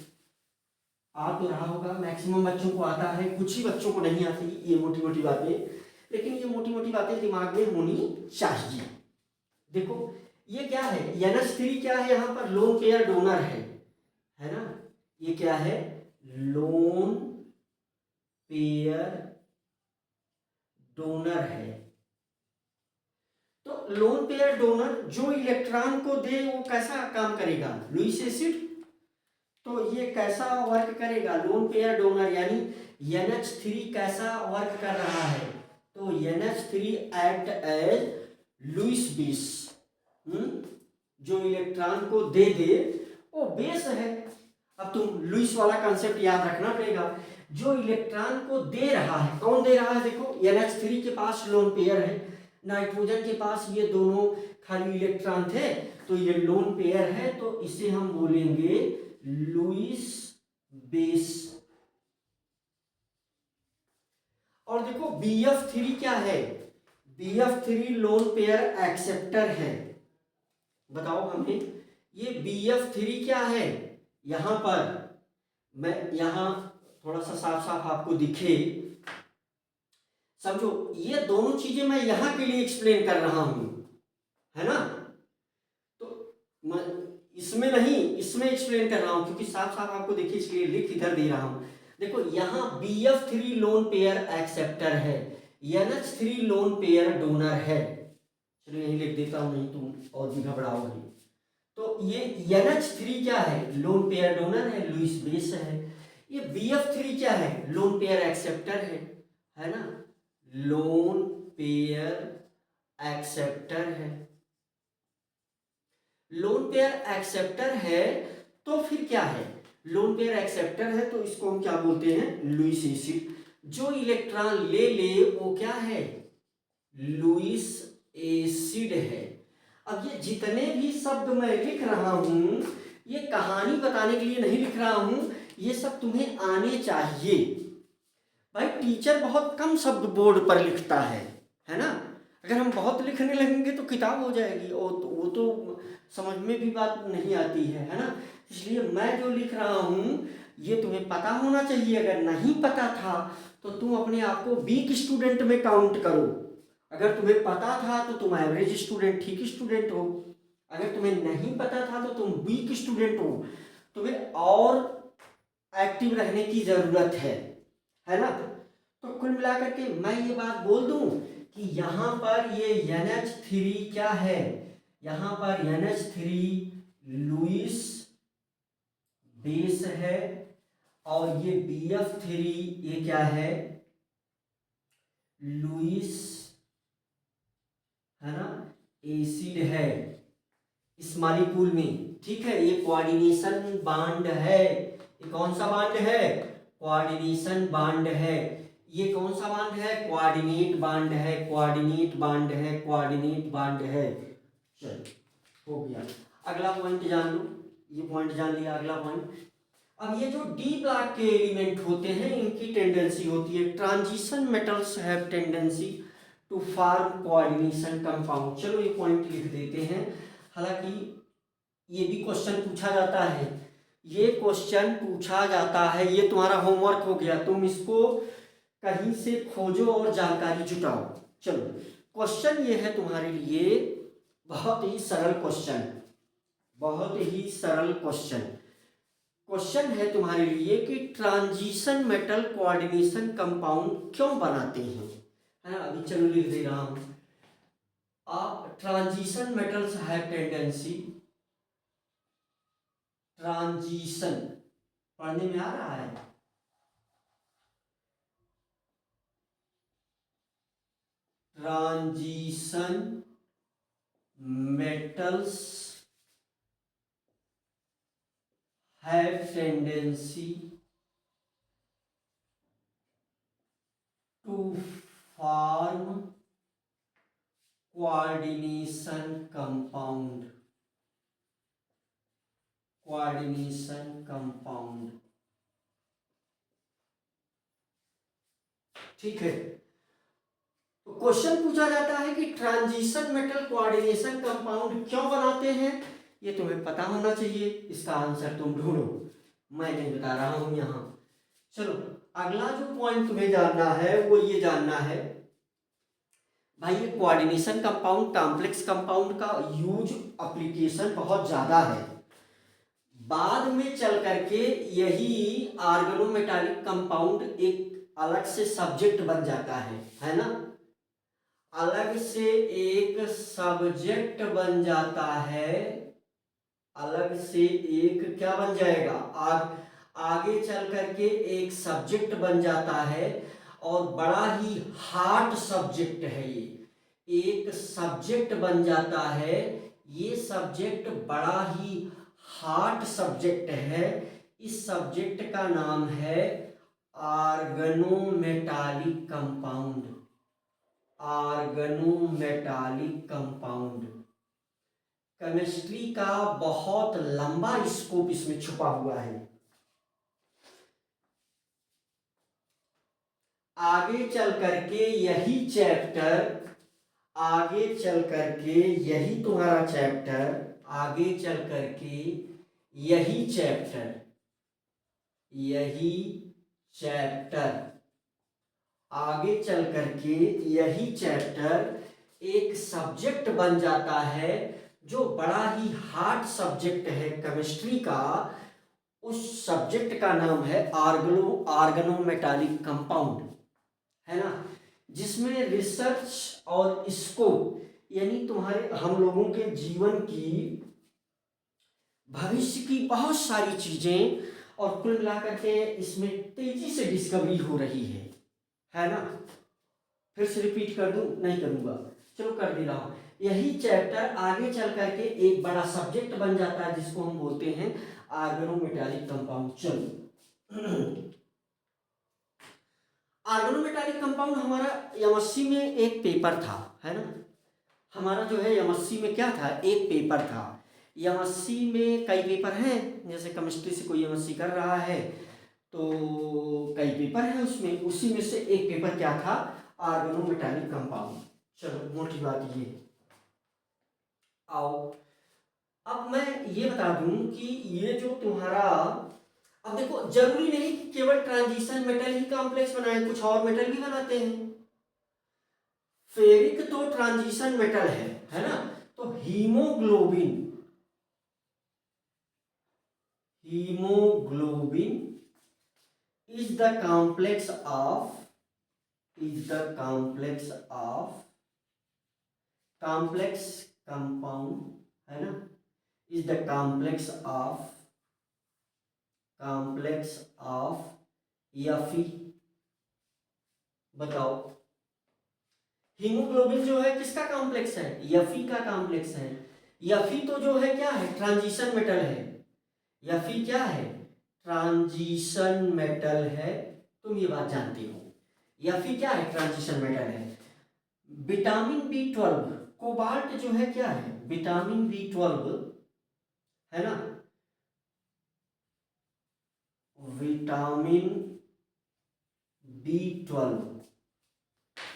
आ तो रहा होगा, मैक्सिमम बच्चों को आता है, कुछ ही बच्चों को नहीं आती ये मोटी मोटी बातें, लेकिन ये मोटी मोटी बातें दिमाग में होनी चाहिए। देखो ये क्या है, NH3 क्या है, यहाँ पर लोन पेयर डोनर है ना, ये क्या है, लोन पेयर डोनर है। तो लोन पेयर डोनर जो इलेक्ट्रॉन को दे वो कैसा काम करेगा, लुईस एसिड, तो ये कैसा वर्क करेगा, लोन पेयर डोनर यानी NH3 कैसा वर्क कर रहा है, तो NH3 act as Lewis base, जो इलेक्ट्रॉन को दे वो बेस है। अब तुम लुईस वाला कंसेप्ट याद रखना पड़ेगा, जो इलेक्ट्रॉन को दे रहा है, कौन दे रहा है, देखो NH3 के पास लोन पेयर है, नाइट्रोजन के पास ये दोनों खाली इलेक्ट्रॉन थे, तो ये लोन पेयर है, तो इसे हम बोलेंगे लुईस बेस। और देखो BF3 क्या है, BF3 लोन पेयर एक्सेप्टर है। बताओ हमें ये BF3 क्या है, यहां पर मैं यहां थोड़ा सा साफ साफ आपको दिखे, समझो ये दोनों चीजें मैं यहां के लिए एक्सप्लेन कर रहा हूं, है ना, तो मैं इसमें नहीं, इसमें एक्सप्लेन कर रहा हूं, क्योंकि साफ साफ आपको देखिए इसलिए लिख इधर दे रहा हूं। देखो यहां BF3 लोन पेयर एक्सेप्टर है, NH3 लोन पेयर डोनर है, चलो यही लिख देता हूं, नहीं तुम और भी घबराओगे। तो ये NH3 क्या है, लोन पेयर डोनर है, लुईस बेस है। ये BF3 क्या है, लोन पेयर एक्सेप्टर है ना, लोन पेयर एक्सेप्टर है। लोन पेयर एक्सेप्टर है तो फिर क्या है, लोन पेयर एक्सेप्टर है तो इसको हम क्या बोलते हैं, लुईस एसिड। जो इलेक्ट्रॉन ले वो क्या है, लुईस एसिड है। अब ये जितने भी शब्द मैं लिख रहा हूं, ये कहानी बताने के लिए नहीं लिख रहा हूं, ये सब तुम्हें आने चाहिए। भाई टीचर बहुत कम शब्द बोर्ड पर लिखता है ना, अगर हम बहुत लिखने लगेंगे तो किताब हो जाएगी, और वो तो समझ में भी बात नहीं आती है ना, इसलिए मैं जो लिख रहा हूँ ये तुम्हें पता होना चाहिए। अगर नहीं पता था तो तुम अपने आप को वीक स्टूडेंट में काउंट करो, अगर तुम्हें पता था तो तुम एवरेज स्टूडेंट, ठीक स्टूडेंट हो, अगर तुम्हें नहीं पता था तो तुम वीक स्टूडेंट हो, तुम्हें और एक्टिव रहने की जरूरत है ना। तो कुल मिलाकर के मैं ये बात बोल दूं कि यहाँ पर ये NH3 क्या है, यहाँ पर NH3 लुईस बेस है, और ये BF3 ये क्या है, लुईस, है ना, एसिड है इस मॉलिक्यूल में, ठीक है। ये कोऑर्डिनेशन बॉन्ड है, ये कौन सा बॉन्ड है, कोऑर्डिनेशन बॉन्ड है। ये कौन सा बॉन्ड है, कोऑर्डिनेट बॉन्ड है, कोऑर्डिनेट बॉन्ड है, कोऑर्डिनेट बॉन्ड है। चलो हो गया, अगला पॉइंट जान लो, ये पॉइंट जान लिया, अगला पॉइंट। अब ये जो डी ब्लॉक के एलिमेंट होते हैं इनकी टेंडेंसी होती है, transition metals have tendency to form coordination compound. चलो ये पॉइंट लिख देते हैं, हालांकि ये भी क्वेश्चन पूछा जाता है, ये क्वेश्चन पूछा जाता है, ये तुम्हारा होमवर्क हो गया, तुम इसको कहीं से खोजो और जानकारी जुटाओ। चलो क्वेश्चन ये है तुम्हारे लिए, बहुत ही सरल क्वेश्चन, बहुत ही सरल क्वेश्चन। क्वेश्चन है तुम्हारे लिए कि ट्रांजिशन मेटल कोऑर्डिनेशन कंपाउंड क्यों बनाते हैं, है ना। अभी चलो लिख दे रहा हूं, transition metals have tendency, transition पढ़ने में आ रहा है, transition metals have tendency to form coordination compound, coordination compound. ठीक है, तो क्वेश्चन पूछा जाता है कि ट्रांजिशन मेटल कोऑर्डिनेशन कंपाउंड क्यों बनाते हैं, ये तुम्हें पता होना चाहिए। इसका आंसर तुम ढूंढो, मैं नहीं बता रहा हूं यहां। चलो अगला जो पॉइंट तुम्हें जानना है वो ये जानना है भाई, ये कोऑर्डिनेशन कंपाउंड, कॉम्प्लेक्स कंपाउंड का यूज एप्लीकेशन बहुत ज्यादा है। बाद में चल करके यही ऑर्गेनोमेटालिक कंपाउंड एक अलग से सब्जेक्ट बन जाता है ना, अलग से एक सब्जेक्ट बन जाता है, अलग से एक क्या बन जाएगा, आगे चल करके एक सब्जेक्ट बन जाता है और बड़ा ही हार्ड सब्जेक्ट है ये, एक सब्जेक्ट बन जाता है। ये सब्जेक्ट बड़ा ही हार्ड सब्जेक्ट है। इस सब्जेक्ट का नाम है organometallic compound, organometallic compound. Chemistry का बहुत लंबा स्कोप इसमें छुपा हुआ है। आगे चल करके यही चैप्टर, आगे चल करके यही तुम्हारा चैप्टर, आगे चल करके यही चैप्टर, यही चैप्टर, आगे चल करके यही चैप्टर एक सब्जेक्ट बन जाता है जो बड़ा ही हार्ड सब्जेक्ट है केमिस्ट्री का। उस सब्जेक्ट का नाम है ऑर्गेनोमेटालिक कंपाउंड, है ना, जिसमें रिसर्च और स्कोप यानी तुम्हारे हम लोगों के जीवन की, भविष्य की बहुत सारी चीजें और कुल मिलाकर के इसमें तेजी से डिस्कवरी हो रही है ना। फिर से रिपीट कर दूं, नहीं करूंगा, चलो कर दे रहा हूं। यही चैप्टर आगे चल करके एक बड़ा सब्जेक्ट बन जाता है जिसको हम बोलते हैं ऑर्गेनोमेटालिक कंपाउंड। चलो ऑर्गेनोमेटालिक कंपाउंड हमारा एमएससी में एक पेपर था, है ना, हमारा जो है एमएससी में क्या था, एक पेपर था। एमएससी में कई पेपर हैं, जैसे केमिस्ट्री से कोई एमएससी कर रहा है तो कई पेपर हैं उसमें, उसी में से एक पेपर क्या था, ऑर्गेनोमेटालिक कंपाउंड। चलो मोटी बात ये, आओ अब मैं ये बता दूं कि ये जो तुम्हारा, अब देखो जरूरी नहीं कि केवल ट्रांजिशन मेटल ही कॉम्प्लेक्स बनाए, कुछ और मेटल भी बनाते हैं। फेरिक तो ट्रांजिशन मेटल है ना, तो haemoglobin, haemoglobin is the complex of, is the complex of, complex compound, है ना, is the complex of, complex of Fe। बताओ हीमोग्लोबिन जो है किसका कॉम्प्लेक्स है, Fe का कॉम्प्लेक्स है। Fe तो जो है क्या है, ट्रांजिशन मेटल है। Fe क्या है, ट्रांजिशन मेटल है, तुम ये बात जानते हो। Fe क्या है, ट्रांजिशन मेटल है। विटामिन B12, कोबाल्ट जो है क्या है, विटामिन B12, है ना, vitamin B12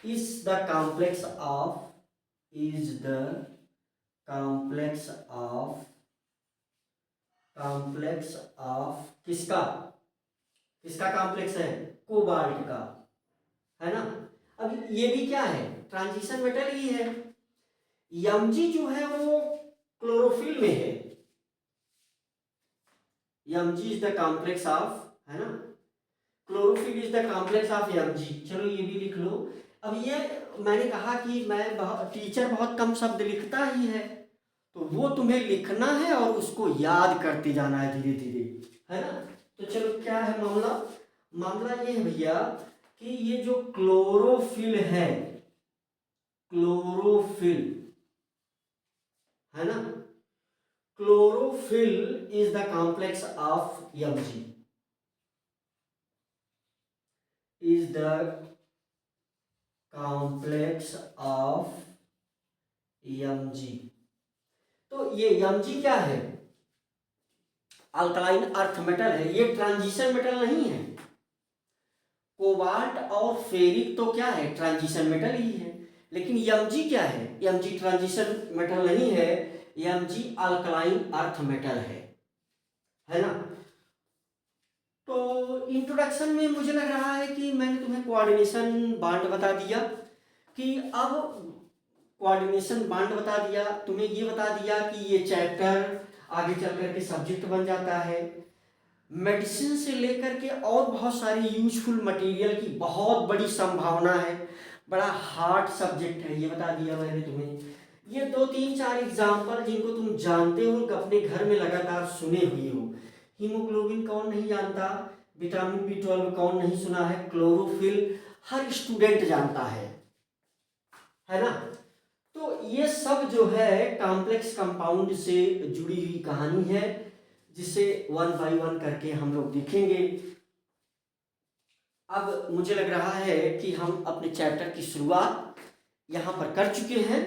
is the complex of, is the complex of, complex of किसका, किसका कॉम्प्लेक्स है, कोबाल्ट का, है ना। अब ये भी क्या है, ट्रांजिशन मेटल ही है। Mg जो है वो क्लोरोफिल में है, Mg is the complex of, है ना, chlorophyll is the complex of Mg। चलो ये भी लिख लो। अब ये मैंने कहा कि टीचर बहुत कम शब्द लिखता ही है, तो वो तुम्हें लिखना है और उसको याद करते जाना है धीरे धीरे, है ना। तो चलो क्या है मामला, मामला ये है भैया कि ये जो क्लोरोफिल है, क्लोरोफिल, है ना, chlorophyll is the complex of Mg, is the complex of Mg। तो ये Mg क्या है? अल्कलाइन अर्थ मेटल है, ये ट्रांजिशन मेटल नहीं है। कोबाल्ट और फेरिक तो क्या है? ट्रांजिशन मेटल ही है। लेकिन Mg क्या है? Mg ट्रांजिशन मेटल नहीं है, Mg अल्कलाइन अर्थ मेटल है ना। तो इंट्रोडक्शन में मुझे लग रहा है कि मैंने तुम्हें कोऑर्डिनेशन बांड बता दिया, कि अब कोऑर्डिनेशन बांड बता दिया, तुम्हें ये बता दिया कि ये चैप्टर आगे चल कर के सब्जेक्ट बन जाता है। मेडिसिन से लेकर के और बहुत सारी यूजफुल मटेरियल की बहुत बड़ी संभावना है, बड़ा हार्ड सब्जेक्ट है, ये बता दिया मैंने तुम्हें। ये 2-3-4 एग्जाम्पल जिनको तुम जानते हो, अपने घर में लगातार सुने हुए हो। हीमोग्लोबिन कौन नहीं जानता, विटामिन B12 कौन नहीं सुना है, क्लोरोफिल हर स्टूडेंट जानता है ना। तो ये सब जो है कॉम्प्लेक्स कंपाउंड से जुड़ी हुई कहानी है, जिसे 1 बाय 1 करके हम लोग देखेंगे। अब मुझे लग रहा है कि हम अपने चैप्टर की शुरुआत यहाँ पर कर चुके हैं।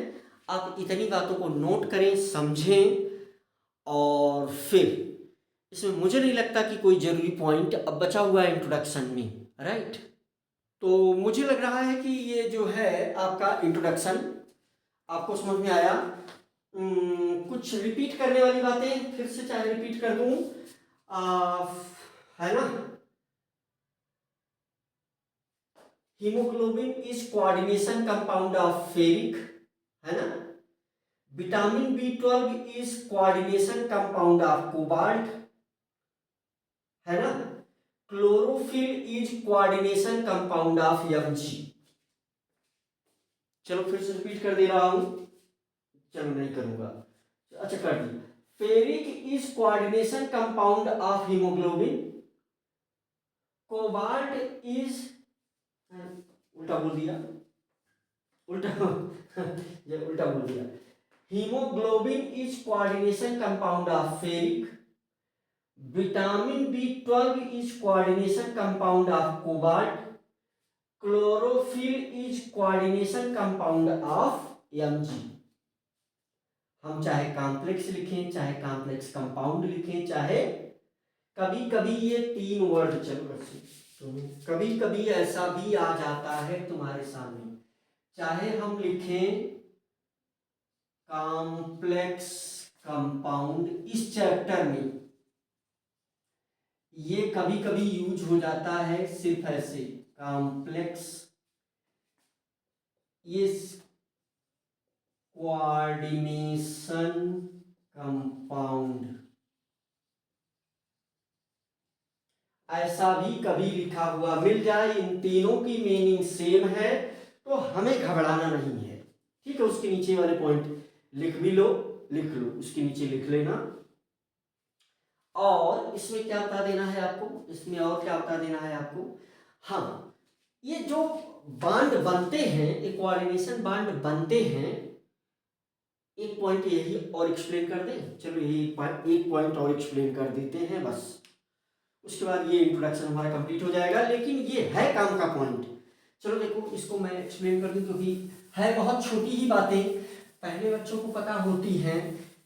आप इतनी बातों को नोट करें, समझें, और फिर इसमें मुझे नहीं लगता कि कोई ज़रूरी पॉइंट अब बचा हुआ है इंट्रोडक्शन में, राइट। तो मुझे लग रहा है कि ये जो है आपका इंट्रोडक्शन आपको समझ में आया। कुछ रिपीट करने वाली बातें फिर से चाहे रिपीट कर दूं, है ना। Haemoglobin is coordination compound of ferric, है ना। Vitamin B12 is coordination compound of cobalt, है ना। Chlorophyll is coordination compound of Mg। चलो फिर से रिपीट कर दे रहा हूं, चलो नहीं करूंगा, अच्छा कर दी। Ferric is coordination compound of haemoglobin, cobalt is, उल्टा बोल दिया, उल्टा ये उल्टा बोल दिया। Haemoglobin is coordination compound of ferric, vitamin B12 is coordination compound of cobalt, chlorophyll is coordination compound of Mg। हम चाहे कॉम्प्लेक्स लिखें, चाहे कॉम्प्लेक्स कंपाउंड लिखें, चाहे कभी कभी ये 3 वर्ड, चलो कभी कभी ऐसा भी आ जाता है तुम्हारे सामने, चाहे हम लिखें कॉम्प्लेक्स कंपाउंड इस चैप्टर में, ये कभी कभी यूज हो जाता है सिर्फ ऐसे कॉम्प्लेक्स इज कोऑर्डिनेशन कंपाउंड, ऐसा भी कभी लिखा हुआ मिल जाए। इन तीनों की मीनिंग सेम है, तो हमें घबराना नहीं है, ठीक है। उसके नीचे वाले पॉइंट लिख भी लो, लिख लो, उसके नीचे लिख लेना। और इसमें क्या बता देना है आपको, इसमें और क्या बता देना है आपको, हाँ, ये जो बांड बनते हैं, एक कोऑर्डिनेशन बांड बनते हैं, एक पॉइंट यही और एक्सप्लेन कर दें। चलो यही एक पॉइंट और एक्सप्लेन कर देते हैं बस, उसके बाद ये इंट्रोडक्शन हमारा कंप्लीट हो जाएगा। लेकिन ये है काम का पॉइंट। चलो देखो, इसको मैं एक्सप्लेन कर दूं, क्योंकि है बहुत छोटी ही बातें, पहले बच्चों को पता होती हैं,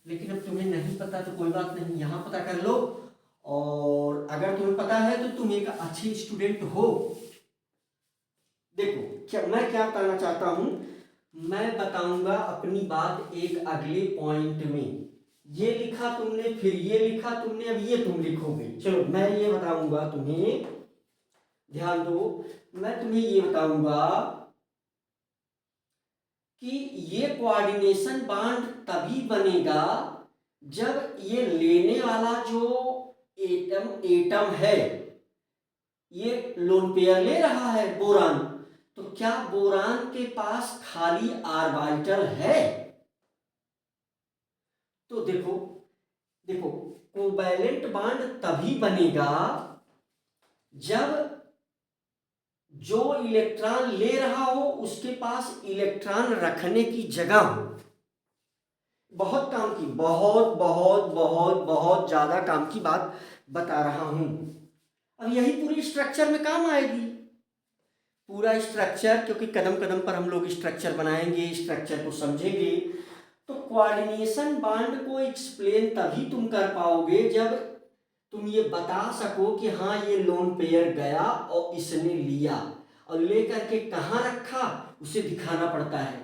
लेकिन अब तुम्हें नहीं पता तो कोई बात नहीं, यहाँ पता कर लो। और अगर तुम्हें पता है तो तुम एक अच्छे स्टूडेंट हो। देखो मैं क्या बताना चाहता हूँ, मैं बताऊंगा अपनी बात एक अगले पॉइंट में। ये लिखा तुमने, फिर ये लिखा तुमने, अब ये तुम लिखोगे। चलो मैं ये बताऊंगा तुम्हें, ध्यान दो, मैं तुम्हें ये बताऊंगा कि ये कोऑर्डिनेशन बांड तभी बनेगा जब ये लेने वाला जो एटम है, ये लोन पेयर ले रहा है बोरान, तो क्या बोरान के पास खाली ऑर्बिटल है? तो देखो कोवैलेंट बांड तभी बनेगा जब जो इलेक्ट्रॉन ले रहा हो उसके पास इलेक्ट्रॉन रखने की जगह हो। बहुत काम की, बहुत बहुत बहुत बहुत ज्यादा काम की बात बता रहा हूं। अब यही पूरी स्ट्रक्चर में काम आएगी, पूरा स्ट्रक्चर, क्योंकि कदम कदम पर हम लोग स्ट्रक्चर बनाएंगे, स्ट्रक्चर को समझेंगे। तो कोऑर्डिनेशन बांड को एक्सप्लेन तभी तुम कर पाओगे जब तुम ये बता सको कि हाँ ये लोन पेयर गया और इसने लिया, और लेकर के कहाँ रखा उसे दिखाना पड़ता है।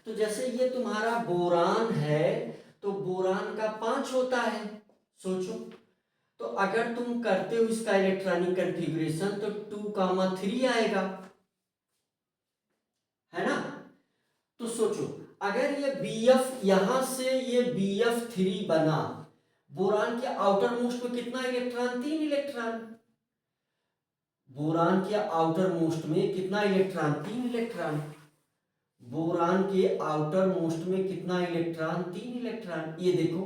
तो जैसे ये तुम्हारा बोरान है, तो बोरान का 5 होता है, सोचो। तो अगर तुम करते हो इसका इलेक्ट्रॉनिक कन्फिग्रेशन तो 2,3 आएगा, है ना। तो सोचो अगर ये BF यहां से ये BF3 बना, बोरान के आउटर मोस्ट में कितना इलेक्ट्रॉन? 3 इलेक्ट्रॉन। बोरान के आउटर मोस्ट में कितना इलेक्ट्रॉन? 3 इलेक्ट्रॉन। बोरान के आउटर मोस्ट में कितना इलेक्ट्रॉन? 3 इलेक्ट्रॉन। ये देखो,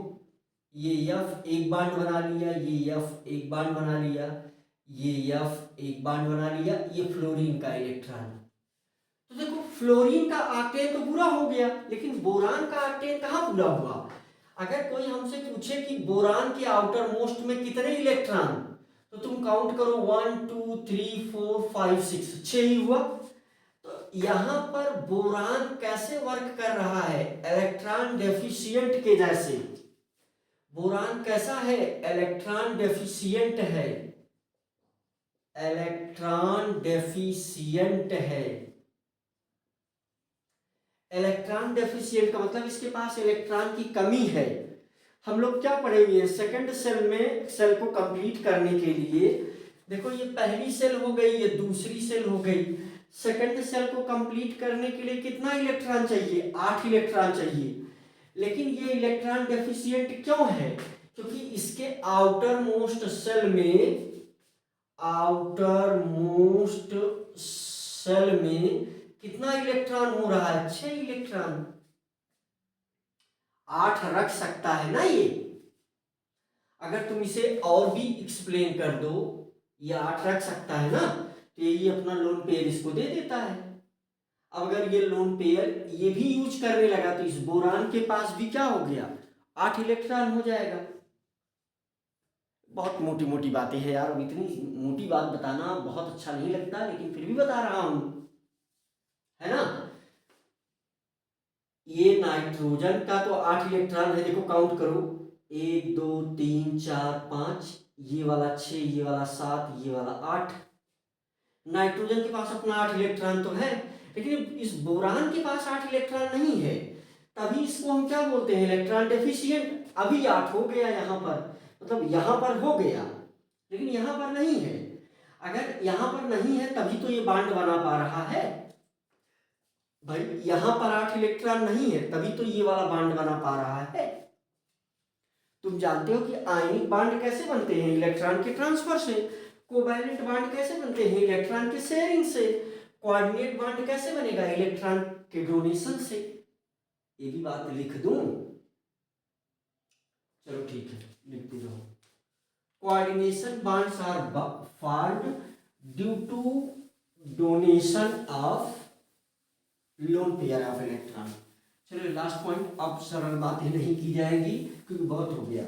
ये F एक बांड बना लिया, ये F एक बांड बना लिया, ये F एक बांड बना लिया, ये फ्लोरीन का इलेक्ट्रॉन। तो देखो फ्लोरीन का ऑक्टेन तो पूरा हो गया, लेकिन बोरान का ऑक्टेन कहाँ पूरा हुआ? अगर कोई हमसे पूछे कि बोरान के आउटर मोस्ट में कितने इलेक्ट्रॉन, तो तुम काउंट करो 1 2 3 4 5 6, 6 ही हुआ। तो यहां पर बोरान कैसे वर्क कर रहा है? इलेक्ट्रॉन डेफिशिएंट के जैसे। बोरान कैसा है? इलेक्ट्रॉन डेफिशिएंट है, इलेक्ट्रॉन डेफिशिएंट है। इलेक्ट्रॉन डेफिशिएंट का मतलब इसके पास इलेक्ट्रॉन की कमी है। हम लोग क्या पढ़ेंगे सेकंड सेल में? सेल को कंप्लीट करने के लिए देखो, ये पहली सेल हो गई, ये दूसरी सेल हो गई। सेकंड सेल को कंप्लीट करने के लिए कितना इलेक्ट्रॉन चाहिए? 8 इलेक्ट्रॉन चाहिए। लेकिन ये इलेक्ट्रॉन डेफिशिएंट क्यों है? क्योंकि इसके आउटर मोस्ट सेल में, आउटर मोस्ट सेल में कितना इलेक्ट्रॉन हो रहा है? 6 इलेक्ट्रॉन। 8 रख सकता है ना ये। अगर तुम इसे और भी एक्सप्लेन कर दो, ये 8 रख सकता है ना, तो ये अपना लोन पेयर इसको दे देता है। अब अगर ये लोन पेयर ये भी यूज करने लगा तो इस बोरान के पास भी क्या हो गया? 8 इलेक्ट्रॉन हो जाएगा। बहुत मोटी मोटी बातें हैं यार, अब इतनी मोटी बात बताना बहुत अच्छा नहीं लगता, लेकिन फिर भी बता रहा हूं, है ना। ये नाइट्रोजन का तो 8 इलेक्ट्रॉन है, देखो काउंट करो, 1 2 3 4 5, ये वाला 6, ये वाला 7, ये वाला 8। नाइट्रोजन के पास अपना 8 इलेक्ट्रॉन तो है, लेकिन इस बोरान के पास 8 इलेक्ट्रॉन नहीं है, तभी इसको हम क्या बोलते हैं? Electron deficient. अभी 8 हो गया यहाँ पर, मतलब यहाँ पर हो गया, लेकिन यहाँ पर नहीं है। अगर यहाँ पर नहीं है तभी तो ये बांड बना पा रहा है भाई। यहां पर 8 इलेक्ट्रॉन नहीं है तभी तो ये वाला बांड बना पा रहा है। तुम जानते हो कि आयनिक बांड कैसे बनते हैं? इलेक्ट्रॉन के ट्रांसफर से। कोवैलेंट बांड कैसे बनते हैं? इलेक्ट्रॉन के शेयरिंग से। कोऑर्डिनेट बांड कैसे बनेगा? इलेक्ट्रॉन के डोनेशन से। ये भी बात लिख दूं? चलो ठीक है, लिखते जाओ। Coordination bonds are formed due to donation of lone pair of electron. चलो लास्ट पॉइंट, अब सरल बातें नहीं की जाएगी क्योंकि बहुत हो गया,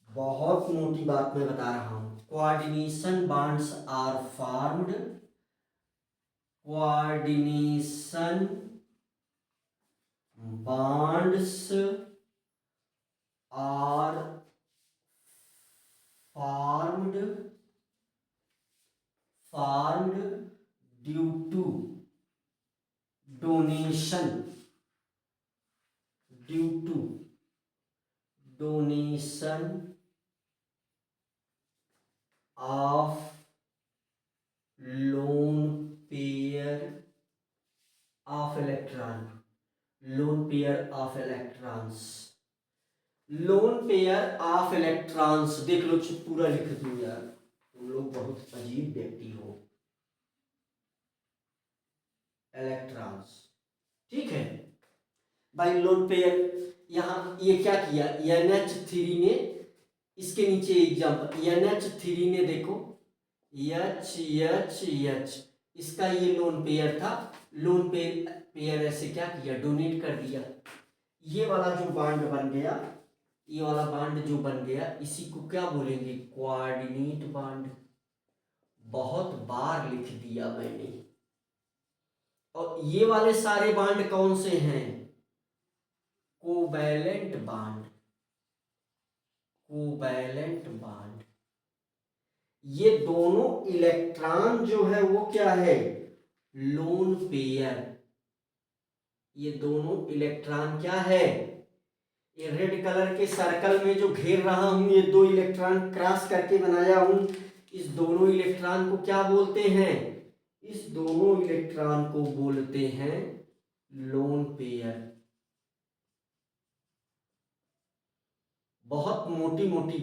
बहुत मोटी बात मैं बता रहा हूं। Coordination bonds are formed, coordination bonds are formed due to donation, due to donation of lone pair of electron, lone pair of electrons, lone pair of electrons। देख लो, पूरा लिख दूं यार, तुम लोग बहुत अजीब व्यक्ति हो। इलेक्ट्रॉन्स, ठीक है भाई। लोन पेयर यहाँ ये क्या किया? NH3 ने इसके नीचे एग्जाम्पल, NH3 ने देखो H इसका ये लोन पेयर था। लोन पेयर ऐसे क्या किया? डोनेट कर दिया। ये वाला जो बांड बन गया, ये वाला बांड जो बन गया, इसी को क्या बोलेंगे? कोऑर्डिनेट बांड बहुत बार लिख दिया मैंने। और ये वाले सारे बांड कौन से हैं? Covalent bond. कोवैलेंट बांड, ये दोनों इलेक्ट्रॉन जो है वो क्या है? Lone pair. ये दोनों इलेक्ट्रॉन क्या है? ये रेड कलर के सर्कल में जो घेर रहा हूं, ये दो इलेक्ट्रॉन क्रॉस करके बनाया हूं, इस दोनों इलेक्ट्रॉन को क्या बोलते हैं? इस दोनों इलेक्ट्रॉन को बोलते हैं लोन पेयर। बहुत मोटी मोटी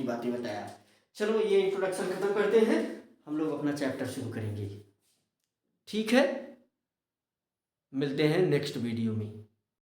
बातें बताया। चलो ये इंट्रोडक्शन खत्म करते हैं, हम लोग अपना चैप्टर शुरू करेंगे। ठीक है, मिलते हैं नेक्स्ट वीडियो में।